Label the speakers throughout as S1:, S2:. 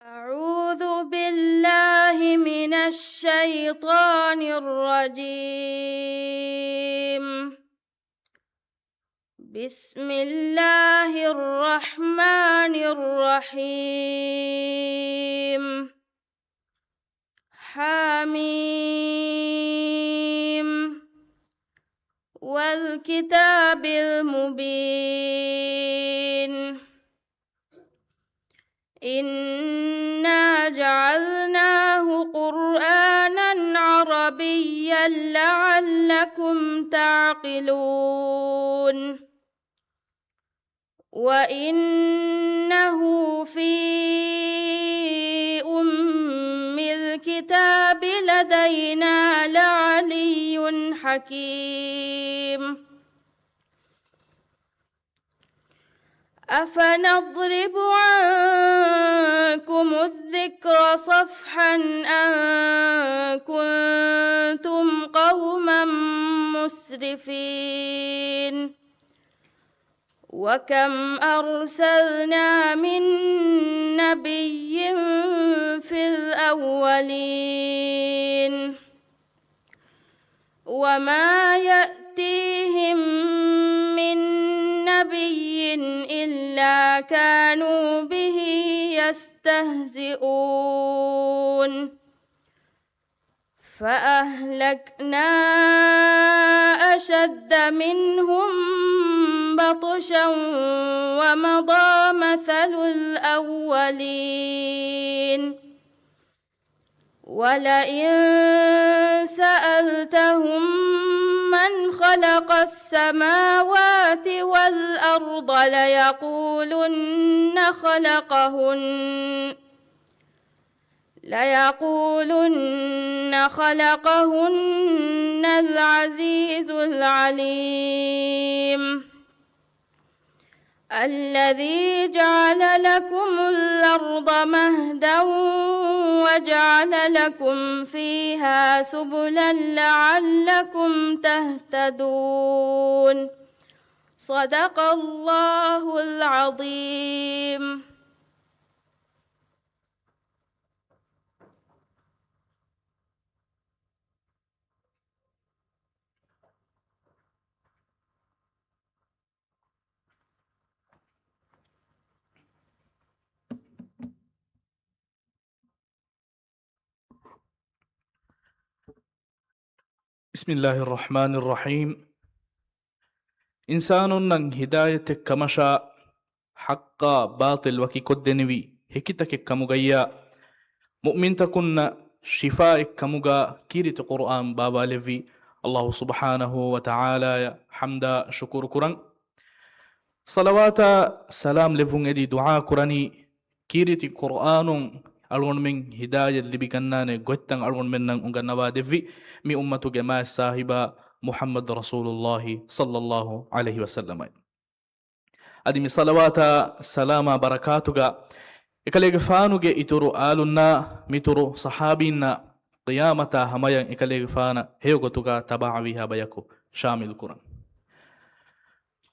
S1: أعوذ بالله من الشيطان الرجيم. بسم الله الرحمن الرحيم. حميم والكتاب المبين. إنا جعلناه قرآنا عربيا لعلكم تعقلون. وإنه في أم الكتاب لدينا لعلي حكيم. أفنضرب عنكم الذكر صفحا أن كنتم قوما مسرفين. وكم أرسلنا من نبي في الأولين وما يأتيهم من نبي إلا كانوا به يستهزئون. فأهلكنا أشد منهم بطشا ومضى مثل الأولين. ولئن سألتهم من خلق السماوات والأرض ليقولن خلقهن العزيز العليم. الذي جعل لكم الأرض مهدا وجعل لكم فيها سبلا لعلكم تهتدون. صدق الله العظيم.
S2: بسم الله الرحمن الرحيم. إنسان نن هداية كمشا حقا باطل وكي كدنوي هكتك كمغيا مؤمن تكن شفاء كمغا كيرت قرآن بابا لفي الله سبحانه وتعالى حمدا شكر كرن صلوات سلام لفون ادي دعاء كرني كيرت قرآن ألون من هداية اللي بكنان قتن ألون من نغنوا دفي مي أمة جماعة صاحبة محمد رسول الله صلى الله عليه وسلم. أدي مي صلوات سلام بركاتك إكاليغ فانوغ إترو آلنا مترو صحابينا قيامة هميا إكاليغ فانا هيوغتوغا تباعويها بيكو شامل كرن.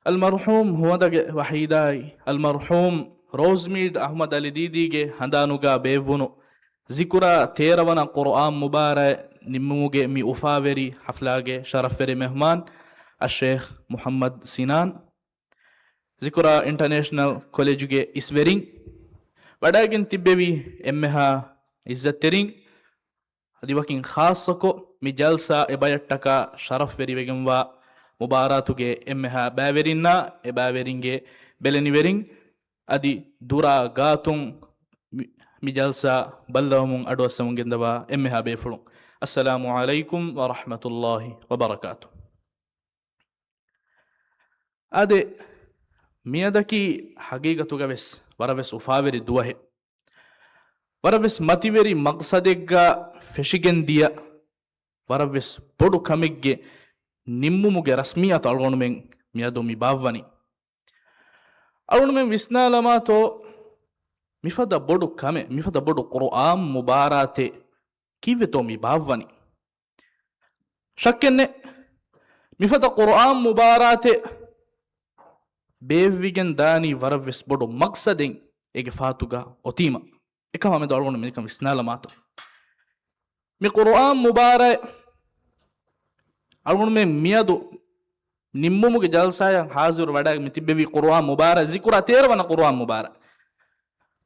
S2: المرحوم هو دغ وحيداي المرحوم روزميد أحمد علي ديديಗೆ ಹಂದಾನುಗ ಬೇವುನು ಜಿಕುರ ತೇರವನ ಕುರ್ಆನ್ ಮುಬಾರ ನಿಮ್ಮುಗೆ ಮಿ ಉಫಾವೆರಿ ಹಫ್ಲಾಗೆ ಶರಫೆರಿ ಮೆಹಮಾನ್ ಅಶೇಖ್ ಮುಹಮ್ಮದ್ ಸಿನಾನ್ ಜಿಕುರ ಇಂಟರ್ನ್ಯಾಷನಲ್ ಕಾಲೇಜುಗೆ ಇಸ್ವೆರಿಂಗ್ ವಡಾಗಿನ್ ತಿಬ್ಬೆವಿ ಎಮ್ಮೆಹ ಇಜ್ಜತ್ತೆರಿಂಗ್ ಅದಿವಕಿನ್ ಖಾಸಕೊ ಮಿ ಜಲ್ಸಾ ಎಬಯಟ್ಟಕ ಶರಫೆರಿ ವೆಗಂವಾ ಮುಬಾರಾತುಗೆ ಎಮ್ಮೆಹ ಬಾವೆರಿನ್ನ ಎ ಬಾವೆರಿಂಗೆ ಬೆಲೆನಿವೆರಿಂಗ್ ಅದಿ ದುರಾ ಗಾತುಂ ಮಿಜಲ್ಸಾ ಬಲ್ಲವಮುಂ ಅಡುವಸಮುಂಗೆಂದವ ಎಮ್ಮೆಹ ಬೇಫುಳು. ಅಸ್ಸಲಾಮು ಅಲೈಕುಂ ವರಹಮತುಲ್ಲಾಹಿ ವಬರಕಾತು. ಅದೆ ಮಿಯದಕಿ ಹಗೀಗತುಗವೆಸ್ ವರವೆಸ್ ಉಫಾವೆರಿ ದುವಹೆ ವರವೆಸ್ ಮತಿವೆರಿ ಮಕ್ಸದೆಗ್ಗ ಫೆಶಿಗೆಂದಿಯ ವರವೆಸ್ ಪೊಡು ಕಮಿಗ್ಗೆ ನಿಮ್ಮುಮುಗೆ ರಸ್ಮಿಯತ ಅಳ್ಗೊಂಡುಮೆಂ ಮಿಯದು ಮಿ ಬಾವ್ವನಿ ಅಳುಣು ಮೆಂ ವಿಸ್ನಾಲಮಾತೋ ಮಿಫದ ಬೊಡು ಕಮೆ ಮಿಫದ ಬೊಡು ಕುರ್ಆನ್ ಮುಬಾರಾತೆ ಕಿವೆತೋ ಮಿ ಬಾವ್ವನಿ ಶಕ್ಕೆನ್ನೆ ಮಿಫದ ಕುರ್ಆನ್ ಮುಬಾರಾತೆ ಬೇವಿಗೆನ್ ದಾನಿ ವರವೆಸ್ ಬೊಡು ಮಕ್ಸದೆಂ ಎಗೆ ಫಾತುಗ ಒತೀಮ ekama me dolgon me nikam isnala mato mi Qur'an mubarak algon me miyadu nimmumuge jalsaya hazir wadag mi tibbevi Qur'an mubarak zikra terwana Qur'an mubarak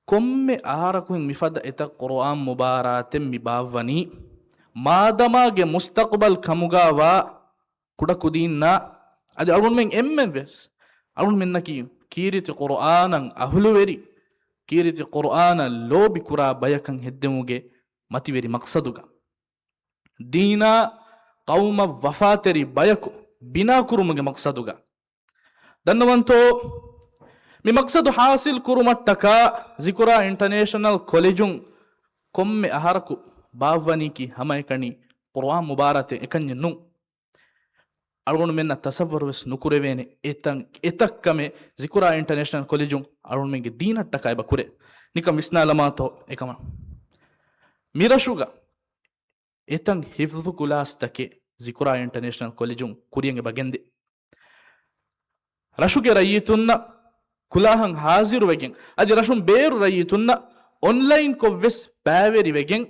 S2: komme aharakuin mifada eta Qur'an mubaratem mi bavani madamage mustaqbal kamugawa kudakudinna adi algon men emmen ves algon men naki kiriti Qur'anan ahuluveri kiriti Qur'ana lobi kura bayakan heddemuge mativeri maqsaduga dina qawma wafateri bayaku bina kurumuge maqsaduga dannawanto mi maqsadu hasil kurumattaka zikura international collegeun komme aharaku bavwaniki hamaykani Qur'an mubarate ekannun algon menna tasawwur wes nukurevene etakkame zikura international collegeun algon menge dinattaka eba kure nikam visnalamato ekama mirashuga etan hifdhu kulastake zikura international collegeun kuriyenge bagende rashuge rayitunna kulahan haziru wegen adi rashum beru rayitunna online kovves baveri wegen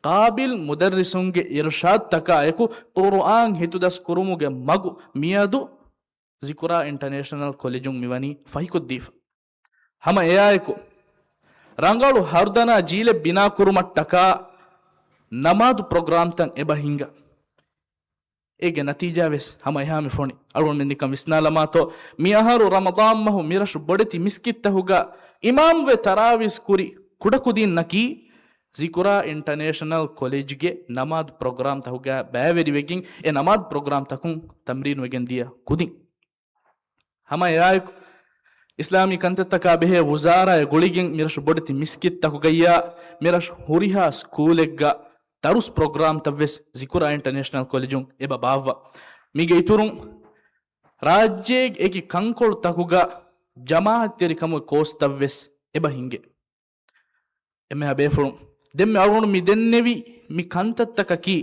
S2: qabil mudarrisunge irshad takayeku Qur'an hitudas kurumuge magu miyadu zikura international collegeun miwani fahikuddif hama eyayeku rangalu hardana jile bina kurumattaka namaz program tan eba hinga ege natija ves hama ehami foni algon men nikam visnalamato mi aharu ramadan mahu mirashu bodeti miskittahuga imam ve tarawis kuri kudakudin naki zikura international college ge namaz program tahuga baveri wegin e namaz program takun tamrin wegen dia kudin hama yaik islami kantattaka behe wuzara e guligen mirashu bodeti miskittahuga ya mirashu huriha schoolegga tarus program tavves zikura international collegeun eba bavva mige iturun rajyeg eki kankol takuga jamaat terikamu course tavves eba hinge emme habe fulun demme algon mi dennevi mi kantattaka ki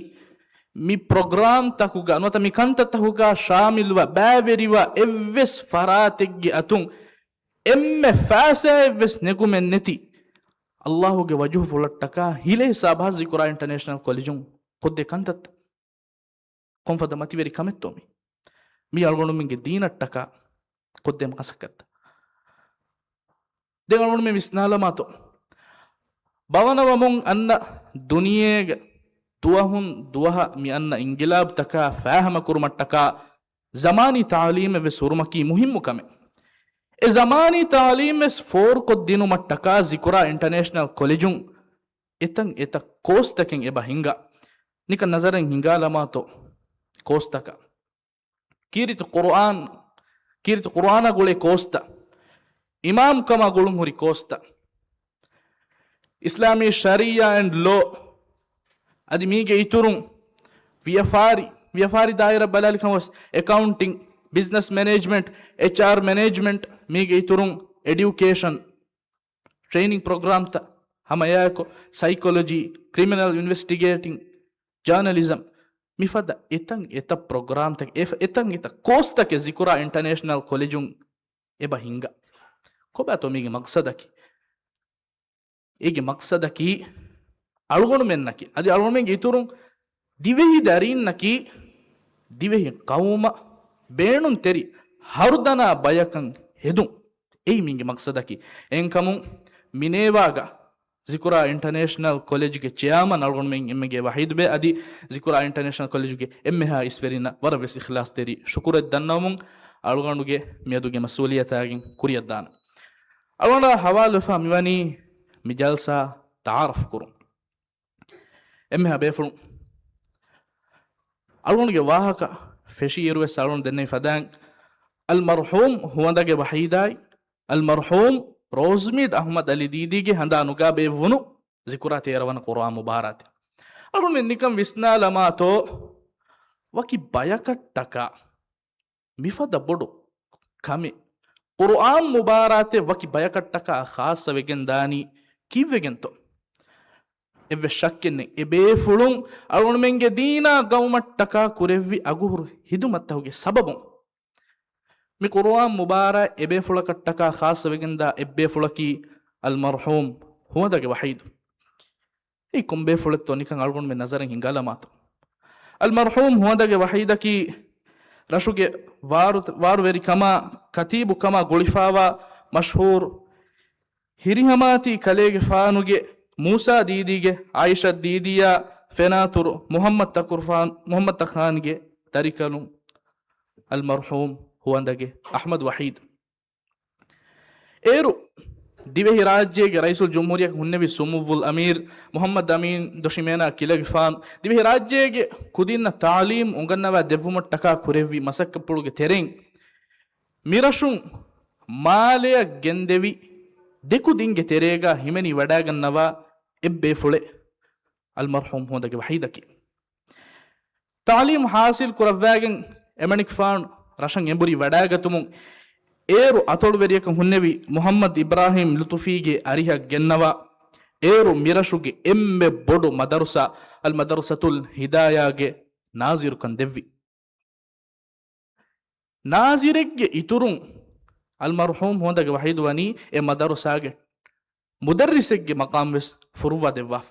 S2: mi program takuga nota mi kantattahuga shamilwa baveriwa evves farategge atun emme fasa evves negumen neti Allahu ge wajuh fulattaka hile sabha zikura international collegeun kodde kantat konfada mativeri kamettomi mi algonu minge dinattaka kodde makasakat de algonu me visnalamato bawanawamon anna duniyege tuwahun duwaha mi anna ingilab taka fahama kurumattaka zamani ta'lim ve surmaki muhimmu kame e zamani taalimes for koddinu mattaka zikura international collegeun etan eta course taken eba hinga nika nazaren hinga lamato course taka kirit qur'ana gule course ta imam kama gulun huri course ta islami sharia and law adi mige iturun vfari daira balal kamas accounting business management HR management mige iturun education training program ta hamayako psychology criminal investigating journalism mifada etan eta program ta etan eta course ta ke zikura international collegeun eba hinga koba to mige maqsadaki ege maqsadaki algonu mennaki adi algonu menge iturun divehi darinnaki divehi qawma beenun teri harudana bayakan hedun ei minge maqsadaki enkamun minewaga zikura international college ge chairman algon men emmege wahid be adi zikura international college ge emmeha isverina waraves ikhlas teri shukure dannamun algonuge meduge masuliyatagin kuriyadana algona hawalu fa miwani mijalsa taaruf kurun emmeha befun algonuge wahaka feshiru salon denne fadan almarhum huwandage wahidai almarhum rozmid ahmad ali didige handanuga bevunu zikura terawana qur'an mubarat algon men nikam visnalamato waki bayakattaka mifada bodu kame qur'an mubarate waki bayakattaka khas wegen dani kivegento evve shakkenne ebe fulun algon menge dina gawmattaka kurevvi aguhur hidumattahuge sababun mi qur'an mubarak ebe fulakattaka khas wegenda ebbe fulaki almarhum huwa dage wahid ei kombe fuletto nikan algon me nazaran hingala mato al marhum huandage wahidaki rashuge waru veri kama katibu kama golifawa mashhur hirihamati kalege faanuge Musa didige Aisha didiya fenatur Muhammad takhange tarikalu al marhum huandage Ahmad Wahid eru divehi rajyege raisul jumhuriyak hunnevi sumuvul amir Muhammad Amin doshimena kilage fan divehi rajyege kudinna ta'lim ungannawa devvumattaka kurevi masakkapuluge tereng mirashun maleya gendevi deku dinge terega himeni wadagannawa ebbe fule al marhum hodage wahidaki ta'lim hasil kurawwagen emanik fan rashan emburi wadagatumun eru atolu veriyaka hunnevi Muhammad Ibrahim Lutufige ariha gennawa eru mirashuge emme bodu madarsa al madarsatul hidayage naziru kan devvi nazirege iturun al marhum hodage wahidwani e madarasage mudarrisegge maqam ves furuwa devwa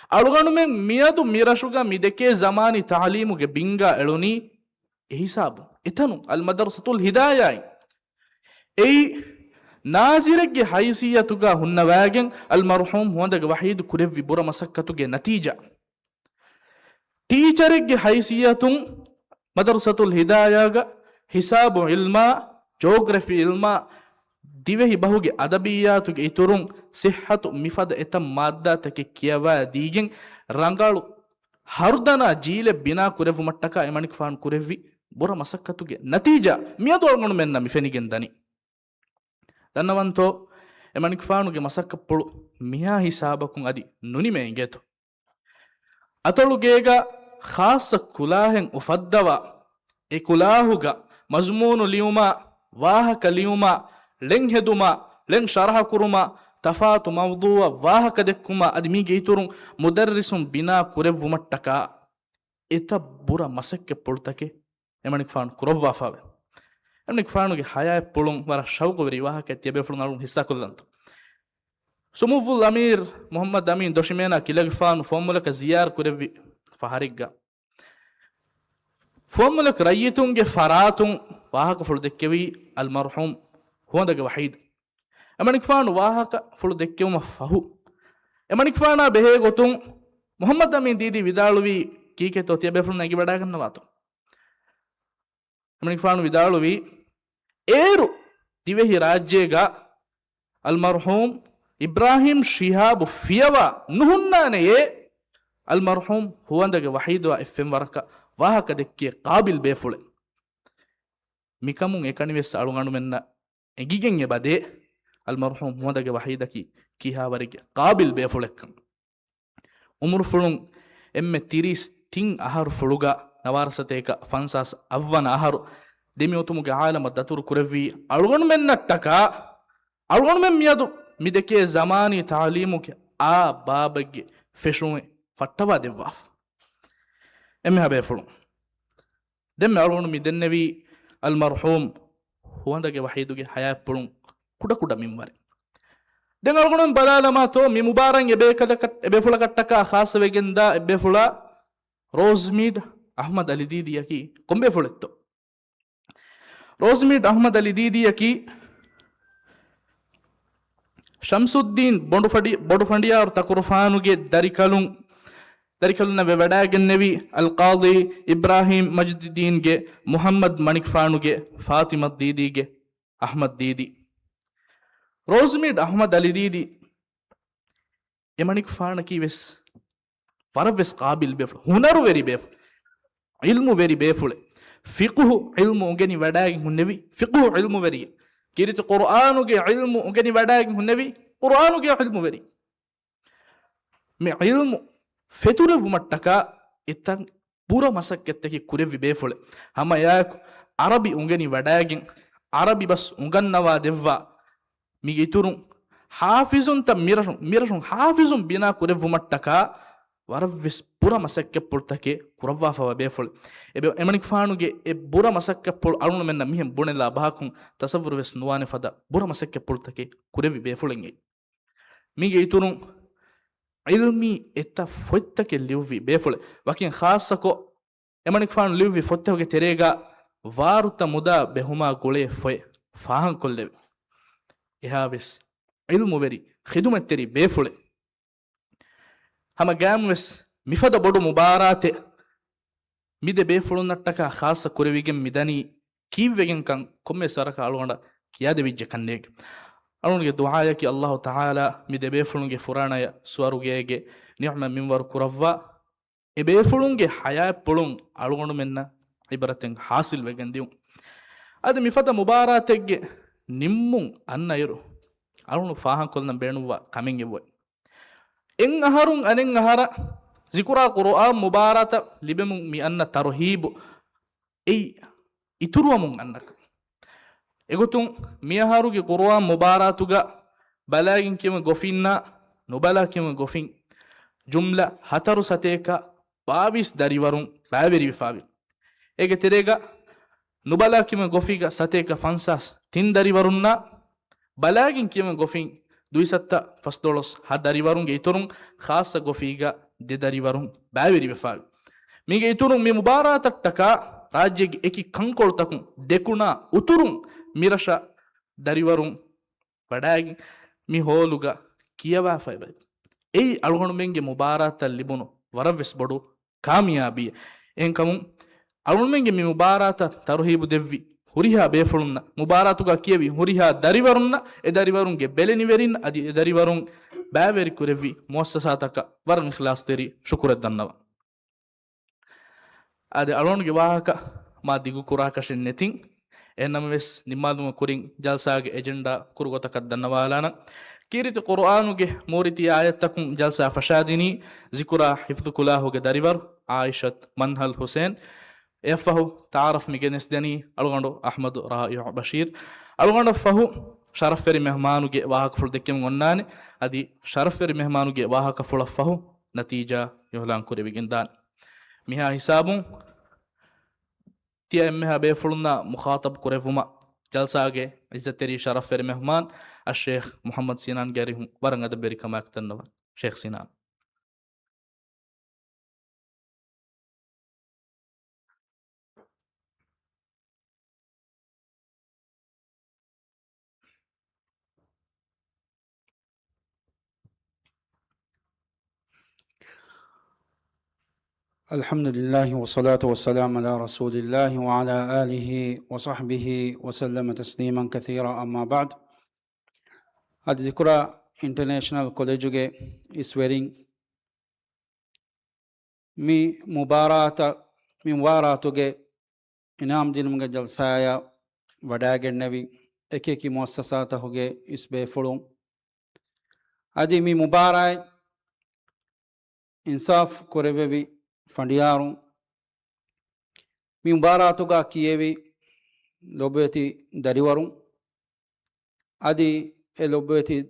S2: aluganu men miyadu mirashuga mideke zamani ta'limuge binga eluni e hisabu etanu al madrasatul hidayah ei nazirege haysiyatuga hunnawagen al marhum hondaga wahid kurevvi bura masakkatuge natija teacherege haysiyatun madrasatul hidayaga hisabu ilma geography ilma divehi bahuge adabiyatuge iturun sihhatu mifada etam maddatake kiyawa digen rangalu hardana jile bina kurevu mattaka emanik faan kurevvi bura masakkatuge natija miyadu algonu menna mifenigen dani dannawanto emanik faanuge masakkapulu miha hisabakun adi nuni mengeto atolugega khassa kulahen ufaddawa e kulahuga mazmunu liuma wahaka liuma len heduma len sharha kuruma tafatu mawduwa wahaka dekkuma adi mi geiturun mudarrisum bina kurevvu mattaka eta bura masakkapulu take emanik faan kurovwa fawe emanik faanuge haya pulun wara shauqu veri wahaka tiebe fulun alun hissa kullantu sumuvul amir Muhammad Amin doshimena kilag faan formulaka ziyar kurevvi faharigga formulak rayitunge faratun wahaka fulu dekkevi al marhum huandage wahid emanik faanu wahaka fulu dekkewuma fahu emanik faana behe gotun Muhammad Amin didi vidaluvi kiketo tiebe fulun nagi wada gannawato emanik faanu vidaluvi eru divehi rajyega al marhum Ibrahim Shihab fiyawa nuhunnaneye al marhum huandage wahidwa fm waraka wahaka dekke qabil befule mikamun ekanives alunganu menna egigen ebade al marhum huandage wahidaki kiha warige qabil befulekkan umur fulun emme 30 tin ahar fuluga nawarasateka fansas avwana aharu demi otumuge alama datur kurevvi alugonu mennattaka alugonu men miyadu mideke zamani ta'limuke a babage feshume fattawa devwa emme habe fulu demme alugonu midennevi al marhum huandage wahiduge haya pulun kuda minware den alugonu badalama to mi mubaran ebe fula kattaka khas wegenda ebe fula Rosemead Ahmad Ali Didi yaki kombe fuletto Rosemead Ahmad Ali Didi yaki Shamsuddin Bodufandiya or Takurufanuge Darikaluna Vevadagennevi Al Qadi Ibrahim Majduddin ge Muhammad Manik Fanuge Fatima Didi ge Ahmad Didi Rosemead Ahmad Ali Didi Emanik Fanaki ves Paraves Qabil beful Hunaru very beful ilmu very beful fiqhu ilmu ungeni wadagin hunnevi fiqhu ilmu veri kiriti qur'anuge ilmu ungeni wadagin hunnevi qur'anuge ilmu veri me ilmu feturevu mattaka etan pura masakketeki kurevi befule hama yak arabi ungeni wadagin arabi bas ungannawa devwa mige iturun hafizun ta mirashun hafizun bina kurevu mattaka warvis pura masakkepul take kurawwa fawa beful ebe emanik faanuge e bura masakkepul alunu menna mihem bunela bahakun tasawwur ves nuwane fada bura masakkepul take kurevi befulenge mige iturun ilmi etta foittake liuvi befule wakin khassako emanik faanu liuvi fottehge terega varuta muda behuma gole foy fahan kolle ehaves ilmu veri khidumetteri befule hama gamwes mifada bodu mubarate mide befulun nattaka khassa kurevigem midani kivvegen kan komme saraka algonda kiyade vijje kannege alunge duaya ki Allah Taala mide befulunge furanaya suwarugege ni'ma minwar kuravva e befulunge haya pulun algondu menna ibaraten hasil vegendium ade mifada mubaratege nimmun annayru alunu fahan kolna beenuwa kamen evwa en aharun anen ahara zikura qur'an mubarata libemun mi anna tarhib ei ituruwamun annaka egotun mi aharuge qur'an mubaratuga balagin kima gofinna nubala kima gofin jumla hataru sateka bavis dariwarun baberi fabi ege terega nubala kima gofiga sateka fansas tin dariwarunna balagin kima gofin duisatta fasdolos hadariwarunge iturun khassa gofiga de dariwarun baberi fabi mige iturun mi mubaratattaka rajyege eki kankoltakun dekuna uturun mirasha dariwarun padagi mi holuga kiyawa fayba ei algonu menge mubarata libunu waraves bodu kamiyabi enkamun algonu menge mi mubarata tarhibu devvi huriha befulunna mubaratuga kiyevi huriha dariwarunna e dariwarunge beleni verin adi e dariwarun baveri kurevi muassasataka waran ikhlas teri shukrat dannawa ade algonu wahaka ma digu kuraka shennetin enamves nimmaduma kurin jalsaage agenda kurgotakat dannawalana kiriti qur'anuge moriti ayattakum jalsa fashadini zikura hifdhukulahuge darivar aishat manhal hussein efahu taaraf migenes dani algondo ahmad ra'i bashir algondo fahu sharaferi mehmanuge wahak ful dekkem onnane adi sharaferi mehmanuge wahaka ful fahu natija yohlan kurevigendan miha hisabun tiya emmeha befulna mukhatab kurevuma jalsaage izzateri sharaferi mehman الشيخ محمد سينان جاريهم ورنگ دبري كما كتنوا شيخ سينان
S3: الحمد لله والصلاة والسلام على رسول الله وعلى آله وصحبه وسلم تسليما كثيرا أما بعد at Zikura International College is wearing mi mubaratuge inam dinumge jalsaya wadagennavi ekeki muassasata hoge isbe fulum adi mi mubarai insaf korevevi fandiyarum mi mubaratuga kiyevi lobeti dariwarum adi elobeti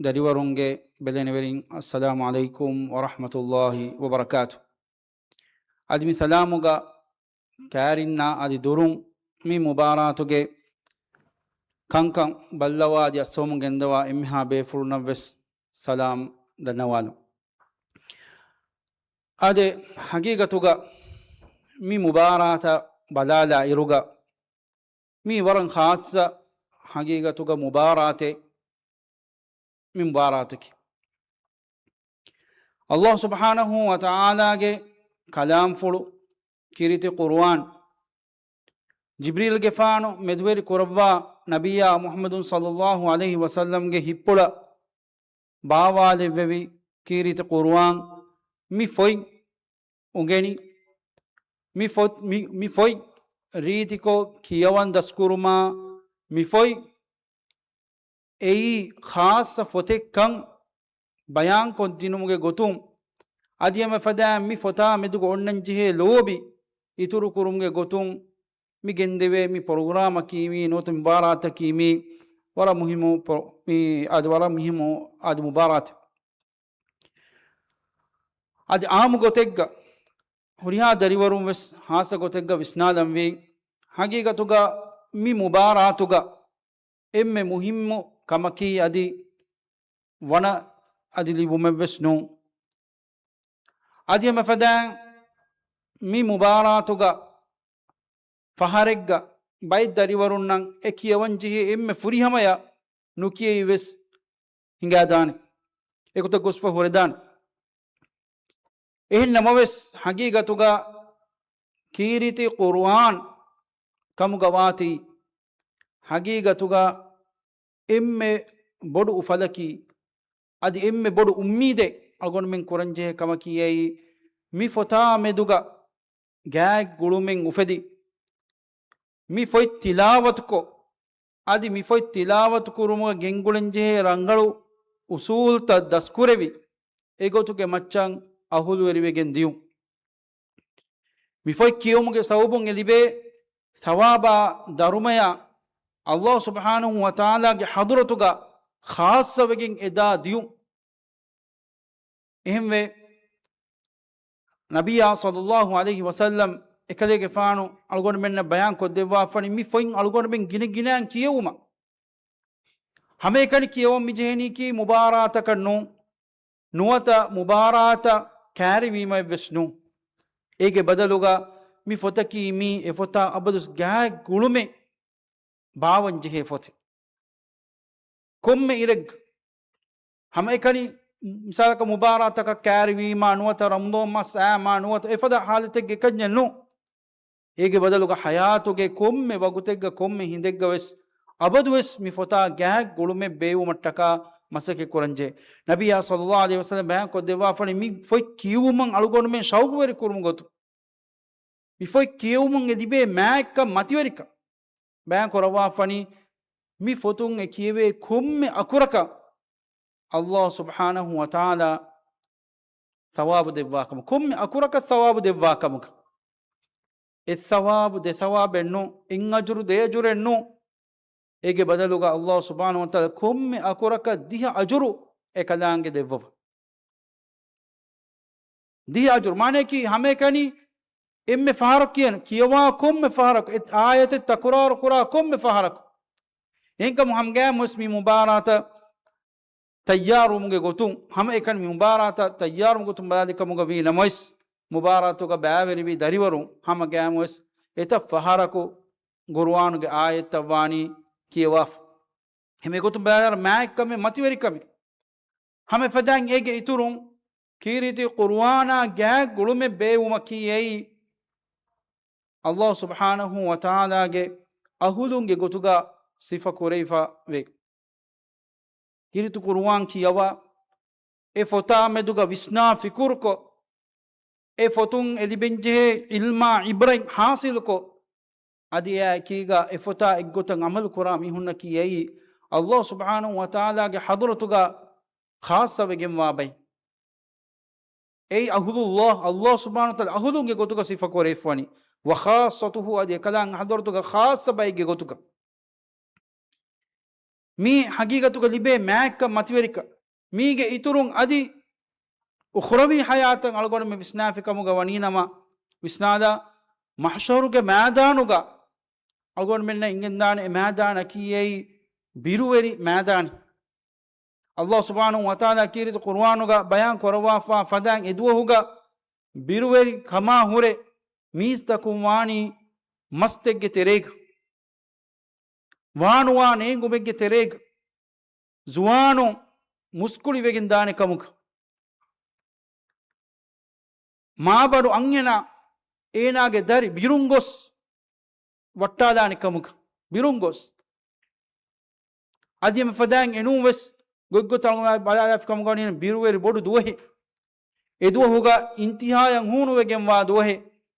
S3: dariwarunge belenverin assalamu alaikum wa rahmatullahi wa barakatuh admi salamuga karinna adi durun mi mubaratuge kankan ballawa adi assomu gendawa emha be furnaves salam danawalu ade hagigatuga mi mubarata balala iruga mi waran khassa hagigatuga mubarate min mubaratiki Allah subhanahu wa ta'ala ge kalam fulu kiriti Qur'an Jibril ge faanu medweri kuravva nabiya Muhammadun sallallahu alaihi wasallam ge hippula baawale vevi kiriti Qur'an mi foi ungeni mi foi ritiko kiyawan daskuruma mi foi ei khassa fotekkan bayan kontinumuge gotum adiyame fada mi fota medugo onnanjihe lobi ituru kurumge gotum mi gendeve mi program kimi not mubarat kimi wala muhimu mi ad wala muhimu ad mubarat ad aam gotegga huriha dariwarum wes hasa gotegga visnadam vi hagigatuga mi mubaratuga emme muhimmu kamaki adi wana adili bumevesnu අධියම ෆදෑන් මී මුබාරාතුග ފަހަރެއްގ ބައެއް ދަރިވަރުންނަށް އެ ކިޔަވަންޖެހޭ އެންމެ ފުރިހަމަޔަ ނުކިޔެއިވެސް ހިނގައިދާނެ އެކުތަ ގޮސްފަ ހުރެދާނެ އެހެން ނަމަވެސް ހަގީގަތުގަ ކީރިތި ޤުރްއާން ކަމުގަވާތީ ހަގީގަތުގަ އެންމެ ބޮޑު އުފަލަކީ އަދި އެންމެ ބޮޑު އުම්މީދެއް އަޅުގަނޑުމެން ކުރަންޖެހޭ ކަމަކީއައީ މި ފޮތާ މެދުގަ ގާތް ގުޅުމެއް އުފެދި މި ފޮތް ތިލާވަތުކޮ އަދި މި ފޮތް ތިލާވަތު ކުރުމުގަ ގެންގުޅެންޖެހޭ ރަންގަޅު އުސޫލުތައް ދަސްކުރެވި އެގޮތުގެ މައްޗަށް އަހުލުވެރިވެގެން ދިޔުން މި ފޮތް ކިޔުމުގެ ސަބަބުން އެލިބޭ ಥަވާބާ ދަރުމަޔާ ﷲ ސުބްޙާނަހު ވަތަޢާލާގެ ޙަضުރަތުގަ ޚާއްޞަވެގެން އެދާ ދިޔުން އެހެންވެ ನಬಿಯಾ ಸಲ್ಲಲ್ಲಾಹು ಅಲೈಹಿ ವಸಲ್ಲಂ ಎಕಲೆಗೆ ಫಾನು ಅಳುಗೊಂಡು ಮೆನ್ನ ಬಯಾನ್ ಕೊದ್ದೆವ್ವಾ ಫನಿ ಮಿ ಫೊಯಿನ್ ಅಳುಗೊಂಡು men ಗಿನೆ ಗಿನಾನ್ ಕಿಯವುಮ ಹಮೆ ಕಣಿ ಕಿಯವಂ ಮಿಜೆಹನಿ ಕಿ ಮುಬಾರಾತ ಕಣ್ಣು ನುವತ ಮುಬಾರಾತ ಕ್ಯಾರಿ ವೀಮ ವಿಷ್ಣು ಏಗೆ ಬದಲುಗ ಮಿ ಫೊತಕಿ ಮಿ ಎ ಫೊತ ಅಬದುಸ್ ಗ್ಯಾ ಗುಳುಮೆ ಬಾವನ್ ಜೆಹೆ ಫೊತೆ ಕೊಮ್ಮೆ ಇರೆಗ್ ಹಮೆ ಕಣಿ ಮಿಸಾಲಕ ಮುಬಾರಾತಕ ಕ್ಯಾರಿವೀಮ ನುವತ ರಂದೋಮ ಸ್ಯಾಮ ನುವತ ಎಫದ ಹಾಲತೆಗೆ ಕಜ್ಞನ್ನು ಏಗೆ ಬದಲುಗ ಹಯಾತುಗೆ ಕೊಮ್ಮೆ ವಗುತೆಗ್ಗ ಕೊಮ್ಮೆ ಹಿಂದೆಗ್ಗ ವೆಸ್ ಅಬದು ವೆಸ್ ಮಿ ಫೊತಾ ಗ್ಯಾಗ್ ಗುಳುಮೆ ಬೇವು ಮಟ್ಟಕ ಮಸಕೆ ಕುರಂಜೆ ನಬಿಯಾ ಸಲ್ಲಲ್ಲಾಹು ಅಲೈಹಿ ವಸಲ್ಲಂ ಬ್ಯಾನ್ ಕೊದ್ದೆವಾ ಫಣಿ ಮಿ ಫೊಯ್ ಕಿಯುಮಂ ಅಳುಗೊಂಡು ಮೆ ಶೌಗುವೆರಿ ಕುರುಮು ಗೊತ್ತು ಮಿ ಫೊಯ್ ಕಿಯುಮಂ ಎದಿಬೆ ಮ್ಯಾಕ್ಕ ಮತಿವರಿಕ ಬ್ಯಾನ್ ಕೊರವಾ ಫಣಿ ಮಿ ಫೊತುಂ ಎ ಕಿಯವೆ ಕೊಮ್ಮೆ ಅಕುರಕ ಅಲ್ಲಾಹ್ ಸುಬ್ಹಾನಹು ವತಾಲ ಥವಾಬು ದೆವ್ವಾಕಮ ಕೊಮ್ಮೆ ಅಕುರಕ ಥವಾಬು ದೆವ್ವಾಕಮಕ ಎ ಥವಾಬು ದೆ ಥವಾಬೆನ್ನು ಇಂಗಜುರು ದೇಜುರೆನ್ನು ಏಗೆ ಬದಲುಗ ಅಲ್ಲಾಹ್ ಸುಬ್ಹಾನಹು ವತಾಲ ಕೊಮ್ಮೆ ಅಕುರಕ ದಿಹ ಅಜುರು ಎ ಕಲಾಂಗೆ ದೆವ್ವವ ದಿಹ ಅಜುರು ಮಾನೆ ಕಿ ಹಮೆ ಕನಿ ಎಮ್ಮೆ ಫಾರಕ್ ಕಿಯನು ಕಿಯವಾ ಕೊಮ್ಮೆ ಫಾರಕ್ ಆಯತೆ ತಕರಾರು ಕುರಾ ಕೊಮ್ಮೆ ಫಾರಕ್ ಎಂಕಮ ಹಮ್ಗೆ ಮುಸ್ಮಿ ಮುಬಾರಾತ ತಯ್ಯಾರುಮುಗೆ ಗೊತ್ತು ಹಮ ಏಕನ್ ಮುಬಾರಾತ ತಯ್ಯಾರುಮು ಗೊತ್ತು ಬದಾಲಿಕಮುಗ ವಿ ನಮೊಯ್ಸ್ ಮುಬಾರಾತುಗ ಬ್ಯಾವೆರಿವಿ ದರಿವರು ಹಮ ಗ್ಯಾಮೊಯ್ಸ್ ಎತ ಫಹರಕು ಗುರುವಾನುಗೆ ಆಯತ್ತವಾನಿ ಕಿಯವಾಫ್ ಹೆಮೆ ಗೊತ್ತು ಬದಾರ ಮ್ಯಾಕ್ ಕಮೆ ಮತಿವರಿ ಕಮೆ ಹಮೆ ಫದಾಂಗ್ ಏಗೆ ಇತುರು ಕೀರಿತಿ ಕುರ್ವಾನ ಗ್ಯಾಗ್ ಗುಳುಮೆ ಬೇವುಮ ಕಿಯೈ ಅಲ್ಲಾಹ್ ಸುಬ್ಹಾನಹು ವತಾಲಾಗೆ ಅಹುಲುಂಗೆ ಗೊತ್ತುಗ ಸಿಫ ಕುರೈಫ way ಕಿರಿತು ಕುರುವಾನ್ ಕಿಯವ A ಫೊತಾ ಮೆದುಗ ವಿಸ್ನಾ ಫಿಕುರ್ಕೊ A ಫೊತುಂ ಎಲಿಬೆಂಜೆ ಇಲ್ಮಾ ಇಬ್ರಹಿಂ ಹಾಸಿಲ್ಕೊ ಅದಿಯ ಕೀಗ A ಫೊತಾ ಎಗ್ಗೊತಂ Amal ಕುರಾ ಮಿಹುನ್ನ ಕಿಯೈ ಅಲ್ಲಾಹ್ ಸುಬ್ಹಾನಹು ವತಾಲಾಗೆ ಹದುರತುಗ ಖಾಸವೆಗೆಂ ವಾಬೈ ಏಯ್ ಅಹುದುಲ್ಲಾಹ್ ಅಲ್ಲಾಹ್ ಸುಬ್ಹಾನಹು ವತಾಲ ಅಹುದುಂಗೆ ಗೊತ್ತುಗ ಸಿಫ ಕೊರೇಫ್ವನಿ ವಖಾಸತುಹು ಅದಿ ಕಲಾಂ ಹದುರತುಗ ಖಾಸ ಬೈಗೆ ಗೊತ್ತುಗ ಮೀ ಹಗೀಗತುಗ ಲಿಬೆ ಮ್ಯಾಕ್ಕ ಮತಿವೆರಿಕ ಮೀಗೆ ಇತುರುಂ ಅದಿ ಉಖ್ರವಿ ಹಯಾತಂ ಅಳಗೊಂಡ ಮೆ ವಿಸ್ನಾಫಿಕಮುಗ ವನೀನಮ ವಿಸ್ನಾದ ಮಹಶರುಗೆ ಮ್ಯಾದಾನುಗ ಅಳಗೊಂಡ ಮೆನ್ನ ಇಂಗೆಂದಾನೆ ಮ್ಯಾದಾನ ಕಿಯೈ ಬಿರುವೆರಿ ಮ್ಯಾದಾನಿ ಅಲ್ಲಾಹ್ ಸುಬ್ಹಾನಹು ವತಾಲ ಕೀರಿತ ಕುರ್ಆನುಗ ಬಯಾನ್ ಕೊರವಾಫಾ ಫದಾನ್ ಎದುವಹುಗ ಬಿರುವೆರಿ ಖಮಾ ಹುರೆ ಮೀಸ್ತಕುಂ ವಾಣಿ ಮಸ್ತೆಗ್ಗೆ ತೆರೇಗ ವಾನುವಾ ನೇಂಗುಮೆಗ್ಗೆ ತೆರೇಗ ಜುವಾನು ಮುಸ್ಕುಳಿವೆಗಿಂದಾನೆ ಕಮುಕ ಮಾಬಡು ಅಂಗೆನ ಏನಾಗೆ ದರಿ ಬಿರುಂಗೊಸ್ ವಟ್ಟಾದಾನೆ ಕಮುಕ ಬಿರುಂಗೊಸ್ ಅದಿಯಮ ಫದಾಂಗ್ ಎನುವೆಸ್ ಗೊಗ್ಗೊ ತಳಮ ಬಲಾಫ್ ಕಮುಗನಿ ಬಿರುವೆರಿ ಬೊಡು ದುವಹೆ ಎದುವಹುಗ ಇಂತಿಹಾಯಂ ಹೂನುವೆಗೆಂ ವಾ ದುವಹೆ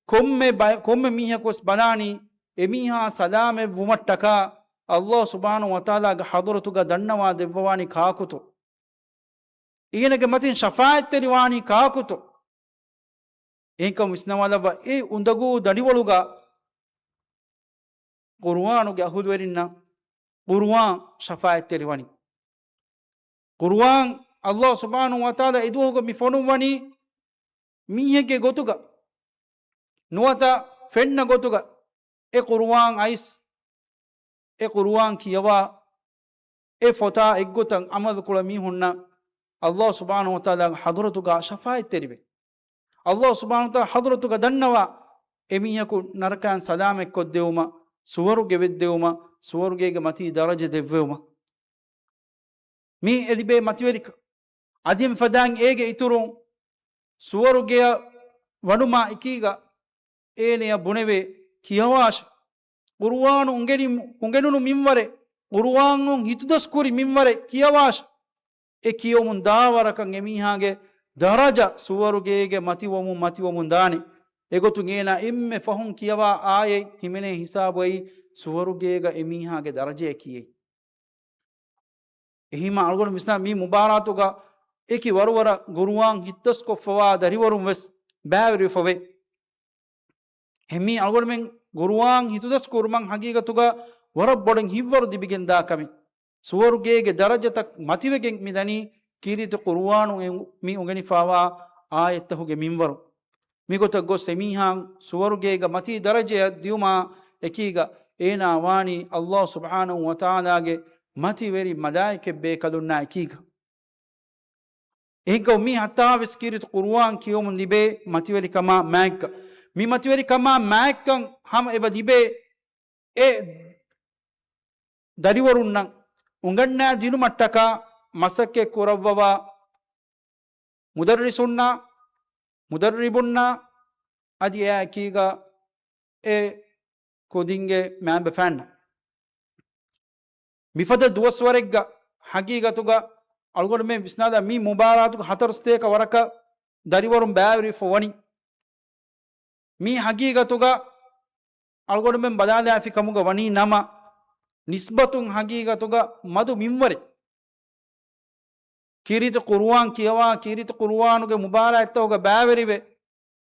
S3: ಕೊಮ್ಮೆ ಮೀಹಕೊಸ್ ಬಲಾನಿ ಎಮೀಹಾ ಸಲಾಮೆ ವುಮಟ್ಟಕ ಅಲ್ಲಾಹ್ ಸುಬ್ಹಾನಹು ವತಾಲಾಗ ಹದುರತುಗ ದಣ್ಣವಾ ದೆವ್ವವಾನಿ ಕಾಕುತು ಈನಗೆ ಮತಿನ್ ಶಫಾಯತ್ ತೆರಿವಾನಿ ಕಾಕುತು ಏಕಂ ವಿಸ್ನವಲವ ಏ ಉಂದಗೂ ದಡಿವಳುಗ ಕುರ್ಆನುಗೆ ಅಹುದ್ವೆರಿನ್ನ ಕುರ್ಆನ್ ಶಫಾಯತ್ ತೆರಿವಾನಿ ಕುರ್ಆನ್ ಅಲ್ಲಾಹ್ ಸುಬ್ಹಾನಹು ವತಾಲ ಇದುವಹುಗ ಮಿಫೊನುವನಿ ಮೀಹೆಗೆ ಗೊತುಗ ನುವತ ಫೆನ್ನ ಗೊತುಗ ಎ ಕುರ್ಆನ್ ಐಸ್ ಎ ಕುರ್ಆನ್ ಕಿಯವಾ ಎ ಫೊತಾ ಎಗ್ಗುತಂ ಅಮಲ್ ಕುಳ ಮೀಹುನ್ನ ಅಲ್ಲಾಹ್ ಸುಬ್ಹಾನಹು ವತಾಲ ಹದುರತುಗ ಶಫಾಯತ್ ತೆರಿವೆ අල්ලාහ් සුබ්හානහු තාලා හදරතුක දන්නවා එමියකු නරකයන් සලාමෙක් කොද්දෙවුම සුවරුගෙ වෙද්දෙවුම සුවරුගේගේ මතී දරජ දෙව්වෙවුම මී එදිබේ මතිවරික අදිම් ෆදාන් ඒගේ ඉතුරුන් සුවරුගේ වඩුමා එකීග ඒනෙය බුණෙවේ කියවාශ කුර්ආන් උංගෙනුණු මින්වරේ කුර්ආන් හිතුදස්කුරි මින්වරේ කියවාශ ඒ කියවමුන් දාවරකන් එමීහාගේ දරජ සුවරුගේගේ මතිවමුන් දානි එගොතුන් ඒන එම්මෙ ෆහුන් කියවා ආයේ හිමනේ හිසාබයි සුවරුගේග එමීහාගේ දරජය කියේ එහිම අල්ගොන මිස්නා මී මුබාරාතුග ඒකි වරවර ගුරුවාන් හිත්තස් කොෆවා දරිවරුන් වෙස් බෑවරි ෆවේ එමි අල්ගොන මෙන් ගුරුවාන් හිතුදස් කුර්මන් හගීගතුග වර බොඩන් හිවරු දිබිගෙන් දාකමි සුවරුගේගේ දරජතක් මතිවගෙන් මිදනි කීරිත කුර්ආනු මි උගනි ෆාවා ආයතහුගේ මින්වරු මිගොත ගොස් එමිහාන් සුවරුගේගේ මති දරජය දියුමා එකීග ඒනා වානි අල්ලාහ් සුබ්හානහු වතාලාගේ මතිවරි මලායිකෙ බේකලුන්නා එකීග ඒකෝ මි හතා විස්කිරිත කුර්ආන් කියවමුන් දිබේ මතිවරි කමා මෑක්ක මි මතිවරි කමා මෑක්කන් හම එබ දිබේ ඒ දරිවරුන්නම් උංගන්නෑ දිනු මට්ටක මසක්කෙ කුරව්වවා මුදර්රිසුන්නා මුදර්රිබුන්නා අදි එයා කීග ඒ කොදින්ගේ මෑම්බ ෆෑන්න මිෆද දුවස්වරෙක්ග හගීගතුග අල්ගොඩ මේ විස්නාද මී මුබාරාතුක හතරස්තේක වරක දරිවරුන් බෑවරි ෆොවනි මී හගීගතුග අල්ගොඩ මෙන් බදාලෑෆි කමුග වනී නම නිස්බතුන් හගීගතුග මදු මින්වරේ කීරිත කුර්ආන් කියවා කීරිත කුර්ආනුගේ මුබාරා ඇත්තවග බෑවරිවේ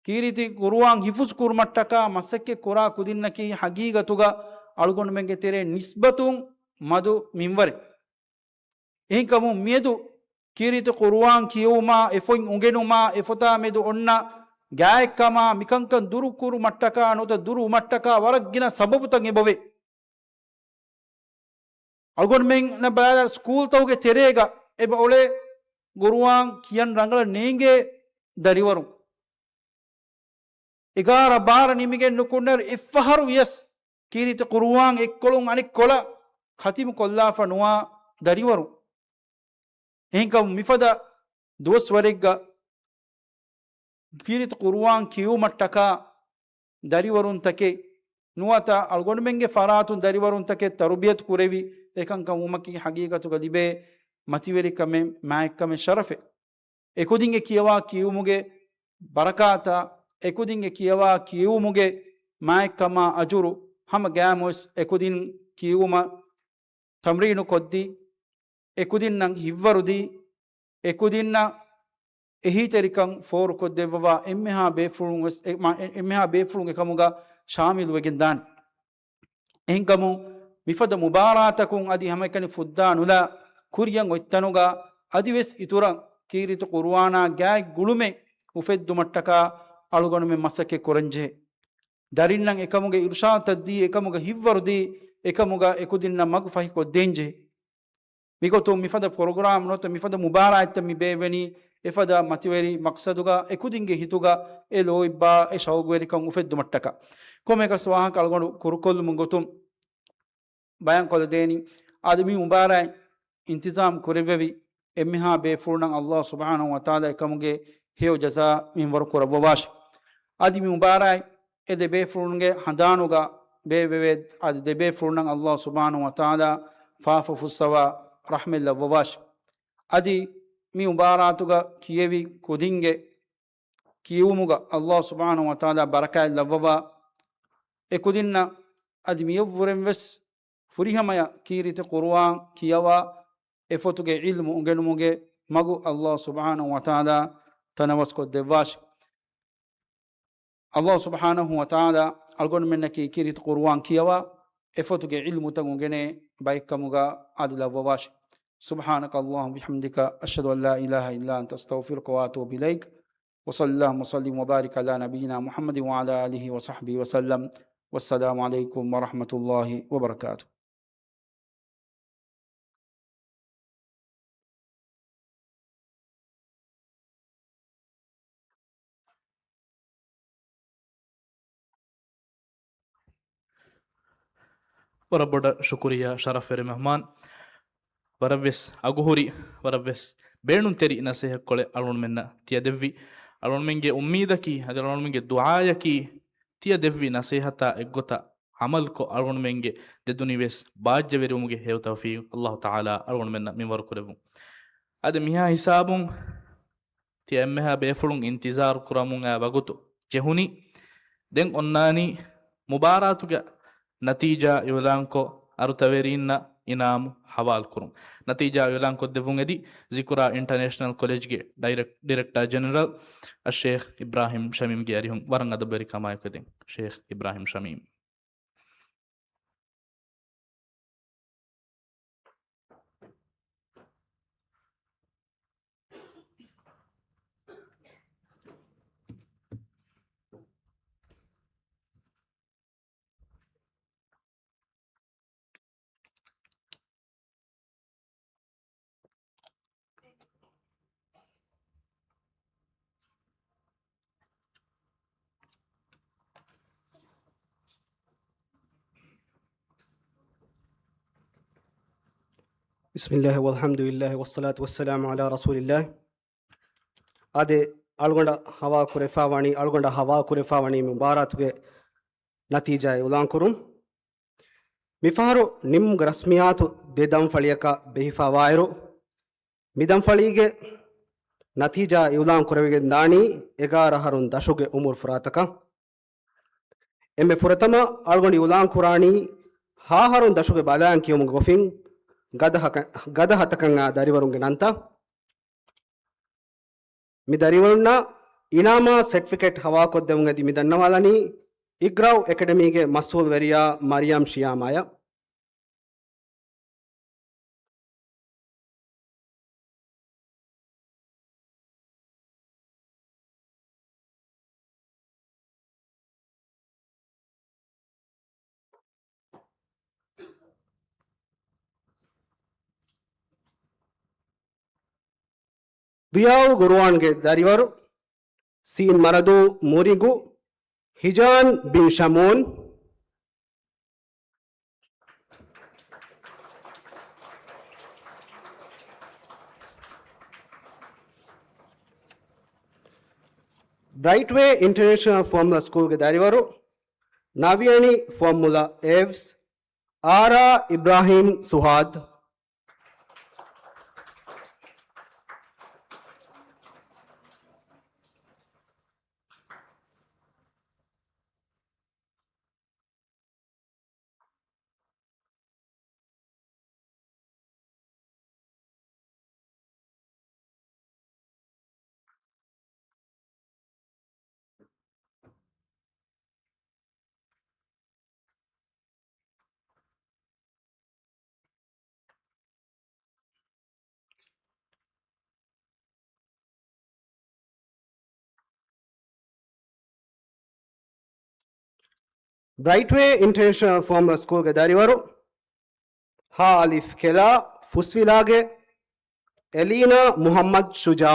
S3: කීරිති කුර්ආන් හිෆුස් කුර්මට්ටක මසක්කෙ කුරා කුදින්නකි හගීගතුග අල්ගොඩ මෙන්ගේ තෙරේ නිස්බතුන් මදු මින්වරේ එහෙකමු මියදු කීරිත කුර්ආන් කියවුමා එෆොන් උගෙනුමා එෆතා මෙදු ඔන්න ගායකමා මිකංකන් දුරු කුරු මට්ටක නොත දුරු මට්ටක වරක්ගින සබබුතන් එබවේ අල්ගොඩ මෙන් නබාද ස්කූල් තවගේ තෙරේග එබ ඔලේ ගුරුවාන් කියන් රංගල නේගේ දරිවරු එගාර බාර නිමිගෙන් නුකුන්නර ඉෆහරු යස් කීරිත කුර්ආන් එක්කොළුන් අනික් කොළ ඛතිම කොල්ලාෆ නුවා දරිවරු එහෙකම් මිෆද දුවස් වරෙග්ග කීරිත කුර්ආන් කියු මට්ටක දරිවරුන් තකේ නුවත අල්ගොඩ මෙන්ගේ ෆරාතුන් දරිවරුන් තකේ තර්බියත් කුරෙවි ඒකංකම් උමකි හගීගතුක දිබේ මතිවරිකමෙ මෑක්කමෙ ශරෆෙ එකුදින්ගේ කියවා කියවමුගේ බරකාත එකුදින්ගේ කියවා කියවමුගේ මෑක්කම අජුරු හම ගෑමොස් එකුදින් කියවුම තම්රීනු කොද්දි එකුදින්නම් හිව්වරුදී එකුදින්න එහිතරිකං ෆෝරු කොද්දෙවවා එම්මෙහා බේෆුළුන් එකමුග ශාමිලුවගෙන් දාන් එහිංකමු මිෆද මුබාරාතකුන් අදි හම එකනි ෆුද්දා නුලා ಕುರಿಯಂ ಒತ್ತನುಗ ಅದಿವೆಸ್ ಇತುರಂ ಕೀರಿತ ಕುರ್ವಾನ ಗ್ಯಾಯ್ ಗುಳುಮೆ ಉಫೆದ್ದು ಮಟ್ಟಕ ಅಳುಗಣುಮೆ ಮಸಕ್ಕೆ ಕೊರಂಜೆ ದರಿನ್ನಂ ಎಕಮುಗೆ ಇರ್ಷಾತದ್ದಿ ಎಕಮುಗ ಹಿವ್ವರುದಿ ಎಕಮುಗ ಎಕುದಿನ್ನ ಮಗು ಫಹಿ ಕೊದ್ದೇಂಜೆ ಮಿಗೊತು ಮಿಫದ ಪ್ರೋಗ್ರಾಮ್ ನೋತ ಮಿಫದ ಮುಬಾರಾಯತ್ತ ಮಿ ಬೇವೆನಿ ಎಫದ ಮತಿವೆರಿ ಮಕ್ಸದುಗ ಎಕುದಿಂಗೆ ಹಿತುಗ ಎ ಲೋಯಿಬ್ಬಾ ಎ ಶೌಗ್ವೆರಿಕಂ ಉಫೆದ್ದು ಮಟ್ಟಕ ಕೊಮೆಕ ಸ್ವಾಹಕ ಅಳುಗಣು ಕುರುಕೊಲ್ಲು ಮುಂಗೊತು ಬಯಂ ಕೊಲದೇನಿ ಆದಮಿ ಮುಬಾರಾಯ್ ಇಂತಿಜಾಮ್ ಕುರೆವೆವಿ ಎಮ್ಮಿಹಾ ಬೇಫೂರ್ಣಂ ಅಲ್ಲಾಹ್ ಸುಬ್ಹಾನಹು ವ ತಆಲಾ ಎಕಮುಗೆ ಹೇವ್ ಜಜಾ ಮಿನ್ ವರ ಕುರಬವಾಶ್ ಆದಿಮಿ ಮುಬಾರಾಯ್ ಎದೆ ಬೇಫೂರ್ಣಗೆ ಹದಾನುಗ ಬೇವೆವೆ ಆದಿ ದೆ ಬೇಫೂರ್ಣಂ ಅಲ್ಲಾಹ್ ಸುಬ್ಹಾನಹು ವ ತಆಲಾ ಫಾಫು ಫುಸ್ಸವ ರಹಮೆಲ್ಲ ವವಾಶ್ ಆದಿ ಮಿ ಮುಬಾರಾತುಗ ಕಿಯವಿ ಕುದಿಂಗೆ ಕಿಯುಮುಗ ಅಲ್ಲಾಹ್ ಸುಬ್ಹಾನಹು ವ ತಆಲಾ ಬರಕಾಯ್ ಲವ್ವ ಎಕುದಿನ್ನ ಆದಿ ಮಿಯವ್ವರೆಂ ವೆಸ್ ಫುರಿಹಮಯ ಕೀರಿತ ಕುರ್ಆನ್ ಕಿಯವಾ ಎಫೊತುಗೆ ಇಲ್ಮು ಉಂಗೆನುಮುಗೆ ಮಗು ಅಲ್ಲಾಹ್ ಸುಬ್ಹಾನಹು ವ ತಆಲಾ ತನವಸ್ಕೊ ದೆವಾಶ್ ಅಲ್ಲಾಹ್ ಸುಬ್ಹಾನಹು ವ ತಆಲಾ ಅಲ್ಗೊನ್ ಮೆನ್ನಕಿ ಕಿರಿತ ಕುರ್ಆನ್ ಕಿಯವಾ ಎಫೊತುಗೆ ಇಲ್ಮು ತಂಗ್ ಉಂಗೆನೆ ಬೈಕಮುಗ ಆದಿಲ ವವಾಶ್ ಸುಬ್ಹಾನಕ ಅಲ್ಲಾಹು ಬಿಹಮ್ದಿಕ ಅಶ್ಹದು ಅನ್ ಲಾ ಇಲಾಹಾ ಇಲ್ಲಾ ಅಂತ ಅಸ್ತಗ್ಫಿರುಕ ವ ಅತೂಬು ಇಲೈಕ್ ವಸಲ್ಲಲ್ಲಾಹು ವಸಲ್ಲಿಮ್ ವಬಾರಿಕ ಅಲಾ ನಬಿಯಿನಾ ಮುಹಮ್ಮದಿ ವ ಅಲಾ ಆಲಿಹಿ ವ ಸಹ್ಬಿಹಿ ವಸಲ್ಲಂ ವಸ್ಸಲಾಮು ಅಲೈಕುಂ ವ ರಹ್ಮತುಲ್ಲಾಹಿ ವ ಬರಕಾತುಹು.
S2: ವರಬ್ಬೊಡ ಶುಕುರಿಯ ಶರಫೆರೆ ಮೆಹಮಾನ್ ವರವ್ವೆಸ್ ಅಗುಹುರಿ ವರವ್ವೆಸ್ ಬೇಣುನ್ ತೆರಿ ನಸೆಹಕ್ಕೊಳೆ ಅಳುಣ್ ಮೆನ್ನ ತಿಯ ದೆವ್ವಿ ಅಳುಣ್ ಮೆಂಗೆ ಉಮ್ಮೀದಕಿ ಅದ ಅಳುಣ್ ಮೆಂಗೆ ದುಆಯಕಿ ತಿಯ ದೆವ್ವಿ ನಸೆಹತ ಎಗ್ಗೊತ ಅಮಲ್ ಕೊ ಅಳುಣ್ ಮೆಂಗೆ ದೆದುನಿವೆಸ್ ಬಾಜ್ಯವೆರಿ ಉಮುಗೆ ಹೇವ್ ತೌಫೀಕ್ ಅಲ್ಲಾಹು ತಾಲಾ ಅಳುಣ್ ಮೆನ್ನ ಮಿವರ್ ಕುರೆವು ಅದ ಮಿಹಾ ಹಿಸಾಬುಂ ತಿಯ ಎಮ್ಮೆಹ ಬೇಫುಳುಂ ಇಂತಿಜಾರ್ ಕುರಮುಂ ಆ ವಗುತು ಜೆಹುನಿ ದೆನ್ ಒನ್ನಾನಿ ಮುಬಾರಾತುಗೆ ನತೀಜಾ ಯುಲಾಂಕೊ ಅರುತವೆರಿನ್ನ ಇನಾಮು ಹವಾಲ್ ಕುರುಂ ನತೀಜಾ ಯುಲಾಂಕೊ ದೆವುಂ ಎದಿ ಜಿಕುರಾ ಇಂಟರ್ನ್ಯಾಷನಲ್ ಕಾಲೇಜ್ಗೆ ಡೈರೆಕ್ಟರ್ ಜನರಲ್ ಶೇಖ್ ಇಬ್ರಾಹಿಂ ಶಮೀಮ್ಗೆ ಅರಿಹುಂ ವರಂ ಅದಬರಿ ಕಮಾಯಕದೆ ಶೇಖ್ ಇಬ್ರಾಹಿಂ ಶಮೀಮ್
S4: بسم الله والحمد لله والصلاة والسلام على رسول الله ಅದೇ ಅಳ್ಗೊಂಡ ಹವಾ ಕುರೆಫಾವಾಣಿ ಅಳ್ಗೊಂಡ ಹವಾ ಕುರೆಫಾವಾಣಿ ಮುಬಾರಾತುಗೆ ನತೀಜಾ ಉಲಾಂಕುರುಂ ಮಿಫಾರು ನಿಮ್ಗೆ ರಸ್ಮಿಯಾತು ದೇದಂ ಫಳಿಯಕ ಬೆಹಿಫಾವಾಯರು ಮಿದಂ ಫಳಿಗೆ ನತೀಜಾ ಉಲಾಂಕುರವಿಗೆ ದಾಣಿ ಎಗಾರಹರುನ್ ದಶುಗೆ ಉಮುರ್ ಫುರಾತಕ ಎಮ್ಮೆ ಫುರತಮ ಅಳ್ಗೊಂಡು ಉಲಾಂಕುರಾಣಿ ಹಾಹರುನ್ ದಶುಗೆ ಬಾಲಾಂಕಿಯೊಮುಗೆ ಗೊಫಿಂ ಗದ ಹತಕಂಗ ದರಿವರುಂಗೆ ನಂತ ಮಿ ದರಿವರುಣ್ಣ ಇನಾಮ ಸರ್ಟಿಫಿಕೇಟ್ ಹವಾ ಕೊದ್ದೆವುಂಗದಿ ಮಿ ದನ್ನವಾಲನಿ ಇಗ್ರಾವ್ ಅಕಾಡೆಮಿಗೆ ಮಸೂಲ್ ವೆರಿಯಾ ಮರಿಯಂ ಶಿಯಾಮಾಯ ದಿಯಾವು ಗುರುವಾನ್ಗೆ ದರಿವರು ಸೀನ್ ಮರದು ಮೂರಿಗು ಹಿಜಾನ್ ಬಿನ್ ಶಮೂನ್ ಬ್ರೈಟ್ ವೇ ಇಂಟರ್ನ್ಯಾಷನಲ್ ಫಾರ್ಮುಲಾ ಸ್ಕೂಲ್ಗೆ ದರಿವರು ನಾವಿಯಾನಿ ಫಾರ್ಮುಲಾ ಏವ್ಸ್ ಆರಾ ಇಬ್ರಾಹಿಂ ಸುಹಾದ್ ಬ್ರೈಟ್ ವೇ ಇಂಟರ್ನ್ಯಾಷನಲ್ ಫಾರ್ಮುಲಾ ಸ್ಕೂಲ್ಗೆ ದರಿವರು ಹಾ ಅಲಿಫ್ ಕೆಲಾ ಫುಸ್ವಿಲಾಗೆ ಎಲೀನಾ ಮುಹಮ್ಮದ್ ಶುಜಾ